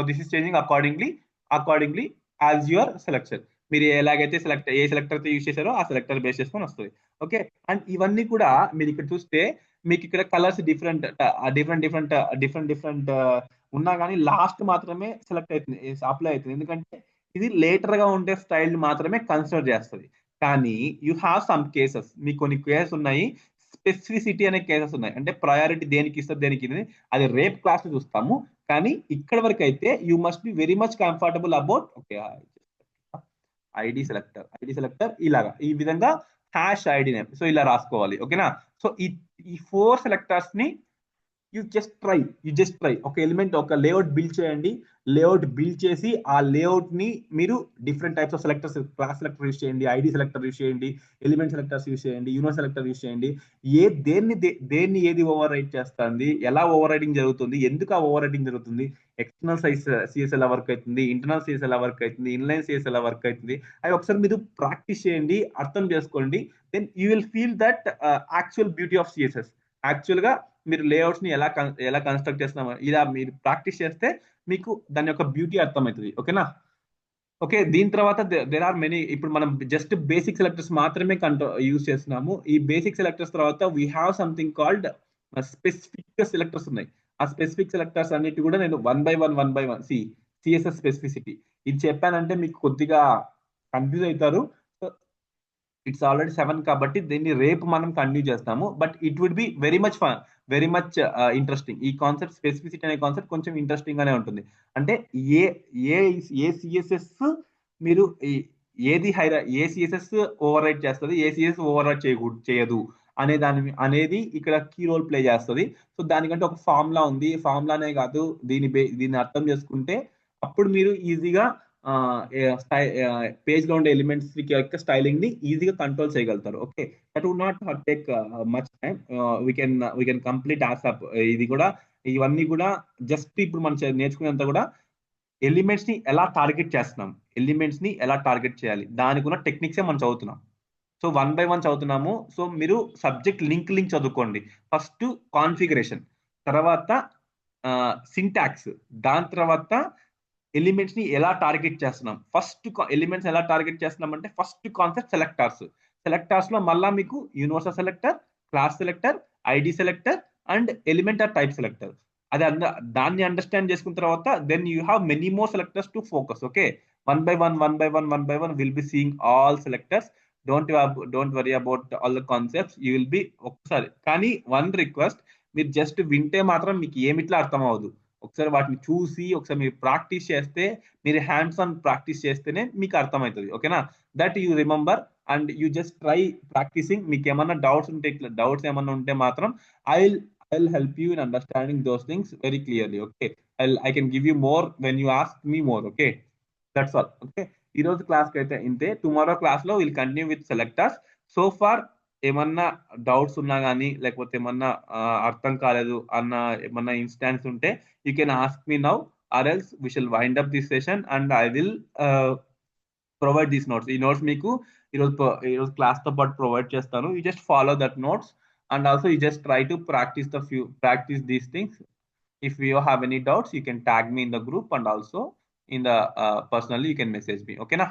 this is changing accordingly as your selection. మీరు ఎలాగైతే ఏ సెలెక్టర్ తో యూజ్ చేశారో ఆ సెలెక్టర్ బేస్ చేసుకొని వస్తుంది. ఓకే, అండ్ ఇవన్నీ కూడా మీరు ఇక్కడ చూస్తే మీకు ఇక్కడ కలర్స్ డిఫరెంట్ ఉన్నా కానీ లాస్ట్ మాత్రమే సెలెక్ట్ అవుతుంది, అప్లై అవుతుంది. ఎందుకంటే ఇది లేటర్ గా ఉండే స్టైల్ మాత్రమే కన్సిడర్ చేస్తుంది. కానీ యూ హ్యావ్ సమ్ కేసెస్, మీకు కొన్ని కేసెస్ ఉన్నాయి, స్పెసిఫిసిటీ అనే కేసెస్ ఉన్నాయి. అంటే ప్రయారిటీ దేనికి ఇస్తారు దేనికి, అది రేపు క్లాస్ లో చూస్తాము. కానీ ఇక్కడ వరకు అయితే you must be very much comfortable about okay ID selector ఇలాగా ఈ విధంగా హ్యాష్ ఐడి నేమ్, సో ఇలా రాసుకోవాలి. ఓకేనా, సో ఈ 4 సెలెక్టర్స్ ని యూ జస్ట్ ట్రై ఒక ఎలిమెంట్ ఒక లేఅవుట్ బిల్డ్ చేయండి. లేఅవుట్ బిల్డ్ చేసి ఆ లేఅవుట్ ని మీరు different types of selectors, class selector use చేయండి, ఐడి సెలెక్టర్ యూస్ చేయండి, ఎలిమెంట్ సెలెక్టర్స్ యూస్ చేయండి, యూనిట్ సెలెక్టర్ యూస్ చేయండి. దేన్ని ఏది ఓవర్ రైట్ చేస్తుంది, ఎలా ఓవర్ రైడింగ్ జరుగుతుంది, ఎందుకు ఆ ఓవర్ రైడింగ్ జరుగుతుంది, ఎక్స్టర్నల్ సిఎస్ ఎలా వర్క్ అవుతుంది, ఇంటర్నల్ సిఎస్ ఎలా వర్క్ అవుతుంది, ఇన్లైన్ సిఎస్ ఎలా వర్క్ అవుతుంది, అవి ఒకసారి మీరు ప్రాక్టీస్ చేయండి, అర్థం చేసుకోండి. Then you will feel that actual beauty of CSS. Actual గా మీరు లేఅవుట్స్ ని ఎలా కన్స్ట్రక్ట్ చేస్తున్నామో ఇలా మీరు ప్రాక్టీస్ చేస్తే మీకు దాని యొక్క బ్యూటీ అర్థమవుతుంది. ఓకేనా, ఓకే, దీని తర్వాత దేర్ ఆర్ మెనీ. ఇప్పుడు మనం జస్ట్ బేసిక్ సెలెక్టర్స్ మాత్రమే యూజ్ చేస్తున్నాము. ఈ బేసిక్ సెలెక్టర్స్ తర్వాత we have something called specific selectors ఉన్నాయి. ఆ స్పెసిఫిక్ సెలెక్టర్స్ అన్నిటి కూడా నేను one by one CSS specificity ఇది చెప్పానంటే మీకు కొద్దిగా కన్ఫ్యూజ్ అవుతారు. ఇట్స్ ఆల్రెడీ 7 కాబట్టి దీన్ని రేపు మనం కంటిన్యూ చేస్తాము. But it would be very much interesting. ఈ కాన్సెప్ట్ స్పెసిఫిసిటీ అనే కాన్సెప్ట్ కొంచెం ఇంట్రెస్టింగ్ గానే ఉంటుంది. అంటే ఏ సిఎస్ఎస్ మీరు ఏ సిఎస్ఎస్ ఓవర్ రైట్ చేస్తుంది, ఏ సిఎస్ ఓవర్ రైట్ చేయదు అనేది ఇక్కడ కీ రోల్ ప్లే చేస్తుంది. సో దానికంటే ఒక ఫార్ములా ఉంది. ఫార్ములానే కాదు, దీన్ని అర్థం చేసుకుంటే అప్పుడు మీరు ఈజీగా పేజ్ లో ఉండే ఎలిమెంట్స్ యొక్క స్టైలింగ్ ని ఈజీగా కంట్రోల్ చేయగలుగుతారు. Okay, that would not take much time. We can complete ASAP. ఇవన్నీ కూడా జస్ట్ ఇప్పుడు మనం నేర్చుకునేంత కూడా ఎలిమెంట్స్ ని ఎలా టార్గెట్ చేయాలి దానికి ఉన్న టెక్నిక్సే మనం చదువుతున్నాం. సో 1 by 1 చదువుతున్నాము. సో మీరు సబ్జెక్ట్ లింక్ చదువుకోండి. ఫస్ట్ కాన్ఫిగరేషన్, తర్వాత సింటాక్స్, దాని తర్వాత ఎలిమెంట్స్ ని ఎలా టార్గెట్ చేస్తున్నాం. ఎలిమెంట్స్ ఎలా టార్గెట్ చేస్తున్నాం అంటే ఫస్ట్ కాన్సెప్ట్ సెలెక్టర్స్ లో మళ్ళా మీకు universal selector, class selector, ID selector and element or type selector. దాన్ని అండర్స్టాండ్ చేసుకున్న తర్వాత then you have many more selectors to focus. Okay, one by one will be seeing all selectors. Don't worry about all the concepts. You will be ఒకసారి. కానీ one request, మీరు just వింటే మాత్రం మీకు ఏమిట్లా అర్థం అవ్వదు. ఒకసారి వాటిని చూసి ఒకసారి మీరు ప్రాక్టీస్ చేస్తే, మీరు హ్యాండ్స్ ఆన్ ప్రాక్టీస్ చేస్తేనే మీకు అర్థమవుతుంది. ఓకేనా? That you remember and you just try practicing. మీకు ఏమన్నా డౌట్స్ ఉంటే, ఇట్లా డౌట్స్ ఏమన్నా ఉంటే మాత్రం I will help you in understanding those things very clearly. Okay, I can give you more when you ask me more. Okay, that's all. Okay, ఈ రోజు class కి అయితే ఇంతే. టుమారో క్లాస్ లో will continue with selectors. So far ఏమన్నా doubts ఉన్నా కానీ, లేకపోతే ఏమన్నా అర్థం కాలేదు అన్న ఏమన్నా ఇన్స్టాన్స్ ఉంటే you can ask me now, or else we shall wind up this session and I will provide these notes. ఈ నోట్స్ మీకు ఈరోజు క్లాస్ తో పాటు ప్రొవైడ్ చేస్తాను. You just follow that notes and also you just try to practice these things. If you have any doubts, you can tag me in the group and also in the personally you can message me. Okay na?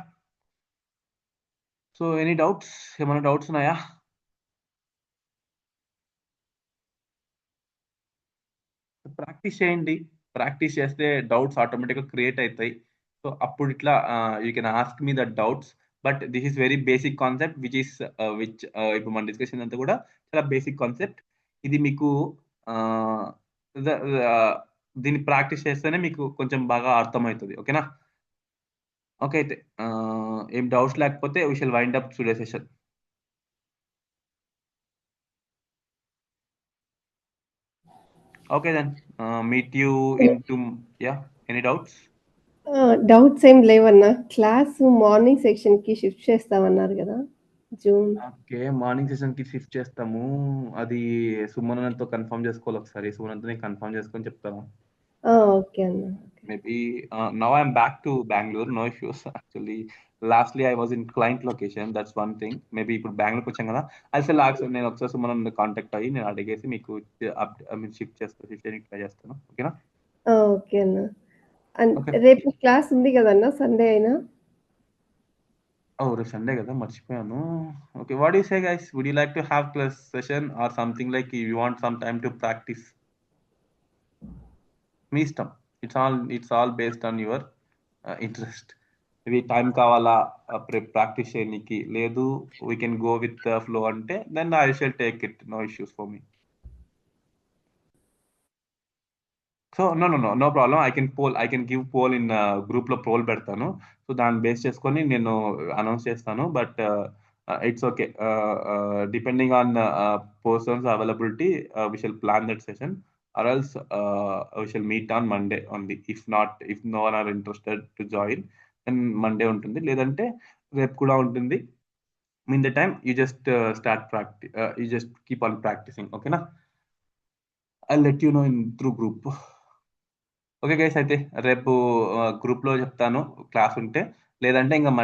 So any doubts? ఏమైనా doubts ఉన్నాయా? Practice చేయండి. Practice చేస్తే doubts ఆటోమేటిక్గా create అవుతాయి. So అప్పుడు ఇట్లా you can ask me the doubts. But this is very basic concept which ఇప్పుడు మన డిస్కషన్ అంతా కూడా చాలా బేసిక్ కాన్సెప్ట్. ఇది మీకు దీన్ని ప్రాక్టీస్ చేస్తేనే మీకు కొంచెం బాగా అర్థమవుతుంది. ఓకేనా? ఓకే, అయితే ఏం డౌట్స్ లేకపోతే we shall wind up today session. Okay then meet you in to any doubts? Doubts ఏం లేవన్నా. క్లాస్ మార్నింగ్ సెక్షన్ కి షిఫ్ట్ చేస్తామన్నారు కదా జూన్. ఓకే, మార్నింగ్ సెషన్ కి షిఫ్ట్ చేస్తాము. అది సుమనతో కన్ఫర్మ్ చేసుకోవాలి ఒకసారి. సుమనతో కన్ఫర్మ్ చేసుకొని చెప్తాను. ఓకే అన్న. Maybe now I'm back to Bangalore, no issues. Actually, lastly I was in client location, that's one thing. Maybe ఇప్పుడు బెంగళూరుకి వచ్చాం కదా, అసలు నేను ఒకసారి సుమన్ కాంటాక్ట్ అయ్యి నేను అడిగేసి మీకు షిఫ్ట్ చేయడానికి ట్రై చేస్తాను. ఓకేనా? ఓకే అన్న. రేపు క్లాస్ ఉంది కదన్నా, సండే అయినా? రేపు సండే కదా, మర్చిపోయాను. Okay, what you say guys, would you like to have class session or something like you want some time to practice? మీ ఇష్టం. It's all based on your interest. ఇవి టైం కావాలా ప్రాక్టీస్ చేయడానికి, లేదు we can go with flow అంటే then I shall take it, no issues for me. So no problem. I can give poll in group లో poll పెడతాను. So దాన్ని base చేసుకొని నేను అనౌన్స్ చేస్తాను. But it's okay, depending on persons availability we shall plan that session. Or else we shall meet on Monday only. If no one are interested to join, then Monday ఉంటుంది, లేదంటే రేపు కూడా ఉంటుంది. In the time you just start practice, you just keep on practicing. Okay na? I'll let you know in through group. Okay guys, అయితే రేపు group లో చెప్తాను class ఉంటే, లేదంటే ఇంకా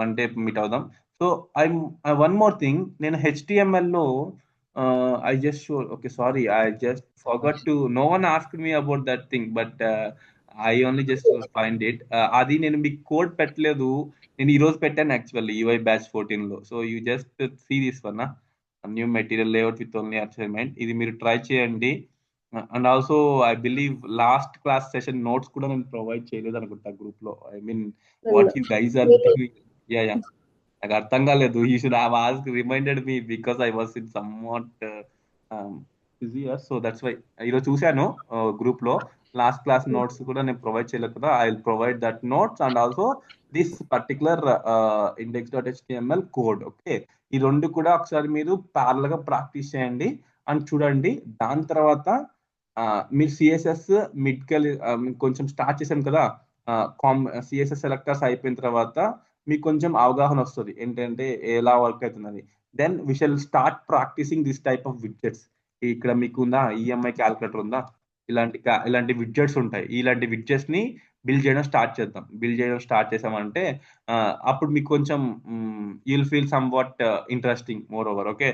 మండే మీట్ అవుదాం. సో వన్ మోర్ థింగ్, నేను HTML లో I just showed. Okay, sorry, I just forgot to. No one asked me about that thing, but I only just find it. అది నేను మీకు కోడ్ పెట్టలేదు, నేను ఈ రోజు పెట్టాను యాక్చువల్లీ UI బ్యాచ్ 14 లో. So you just see this one, new material layout with only assignment. ఇది మీరు ట్రై చేయండి. And also I believe last class session notes కూడా నేను ప్రొవైడ్ చేయలేదు అనుకుంటా గ్రూప్ లో. I mean what you guys are doing. Yeah నాకు అర్థం కాలేదు. You should have ask reminded me because I was in somewhat busier. So that's why ఈరోజు చూశాను గ్రూప్ లో లాస్ట్ క్లాస్ నోట్స్ కూడా నేను ప్రొవైడ్ చేయలేదు కదా. I will provide that notes and also this particular index.html code. Okay, ఈ రెండు కూడా ఒకసారి మీరు ప్యారల్ గా ప్రాక్టీస్ చేయండి అని చూడండి. దాని తర్వాత మీరు సిఎస్ఎస్ మిడ్కెళ్ళి కొంచెం స్టార్ట్ చేసాం కదా, సిఎస్ఎస్ సెలెక్టర్స్ అయిపోయిన తర్వాత మీకు కొంచెం అవగాహన వస్తుంది ఏంటంటే ఎలా వర్క్ అవుతుందని. Then we shall start practicing this type of widgets. ఇక్కడ మీకు ఉందా ఈఎంఐ క్యాల్కులేటర్ ఉందా, ఇలాంటి విడ్జెట్స్ ఉంటాయి. ఇలాంటి విడ్జెట్స్ ని బిల్డ్ చేయడం స్టార్ట్ చేసామంటే అప్పుడు మీకు కొంచెం you'll feel some what interesting more over. Okay,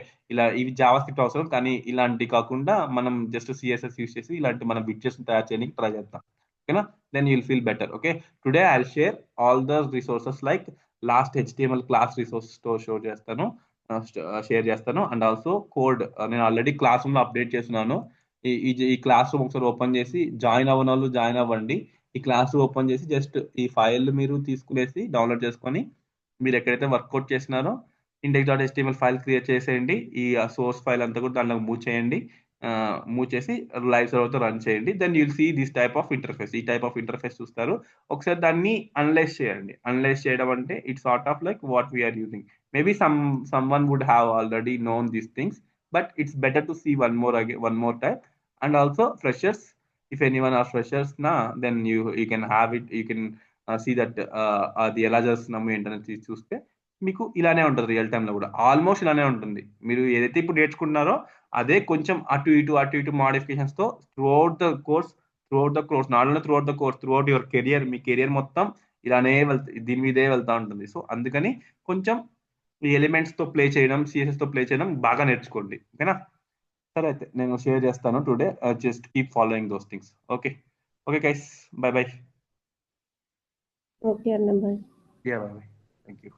ఇవి జావా స్క్రిప్ట్ అవసరం, కానీ ఇలాంటి కాకుండా మనం జస్ట్ సిఎస్ఎస్ యూస్ చేసి ఇలాంటి మన విడ్జెట్స్ తయారు చేయడానికి ట్రై చేద్దాం. ఓకేనా? Then you'll feel better. Okay, today I will share all the resources like last HTML class resource share చేస్తాను అండ్ ఆల్సో కోడ్ నేను ఆల్రెడీ క్లాస్ రూమ్ లో అప్డేట్ చేస్తున్నాను. ఈ క్లాస్ రూమ్ ఒకసారి ఓపెన్ చేసి జాయిన్ అవ్వని వాళ్ళు జాయిన్ అవ్వండి. ఈ క్లాస్ ఓపెన్ చేసి జస్ట్ ఈ ఫైల్ మీరు తీసుకునేసి డౌన్లోడ్ చేసుకొని మీరు ఎక్కడైతే వర్కౌట్ చేసినారో index.html ఫైల్ క్రియేట్ చేసేయండి. ఈ సోర్స్ ఫైల్ అంతా కూడా దాంట్లో మూవ్ చేయండి. మూవ్ చేసి లైవ్ సర్వర్తో రన్ చేయండి. Then you'll see this type of interface. ఈ టైప్ ఆఫ్ ఇంటర్ఫేస్ చూస్తారు. ఒకసారి దాన్ని అనలైజ్ చేయండి. అనలైజ్ చేయడం అంటే it's sort of like what we are using. Maybe someone would have already known these things, but it's better to see one more time. And also freshers, if anyone are freshers then you can have it, you can see that అది ఎలా చేస్తున్నాము ఏంటనేది చూస్తే మీకు ఇలానే ఉంటుంది. Real టైంలో కూడా ఆల్మోస్ట్ ఇలానే ఉంటుంది. మీరు ఏదైతే ఇప్పుడు నేర్చుకుంటున్నారో అదే కొంచెం అటు ఇటు మోడిఫికేషన్స్ తో throughout the course not only throughout your career, me career మొత్తం ఇలానే దీని మీదే వెళ్తా ఉంటుంది. సో అందుకని కొంచెం ఈ ఎలిమెంట్స్ తో ప్లే చేయడం, సిఎస్ఎస్ తో ప్లే చేయడం బాగా నేర్చుకోండి. ఓకేనా? సరే అయితే నేను షేర్ చేస్తాను today. Just keep following those things. Okay guys, bye. Okay అన్న, bye. Yeah, bye. Thank you.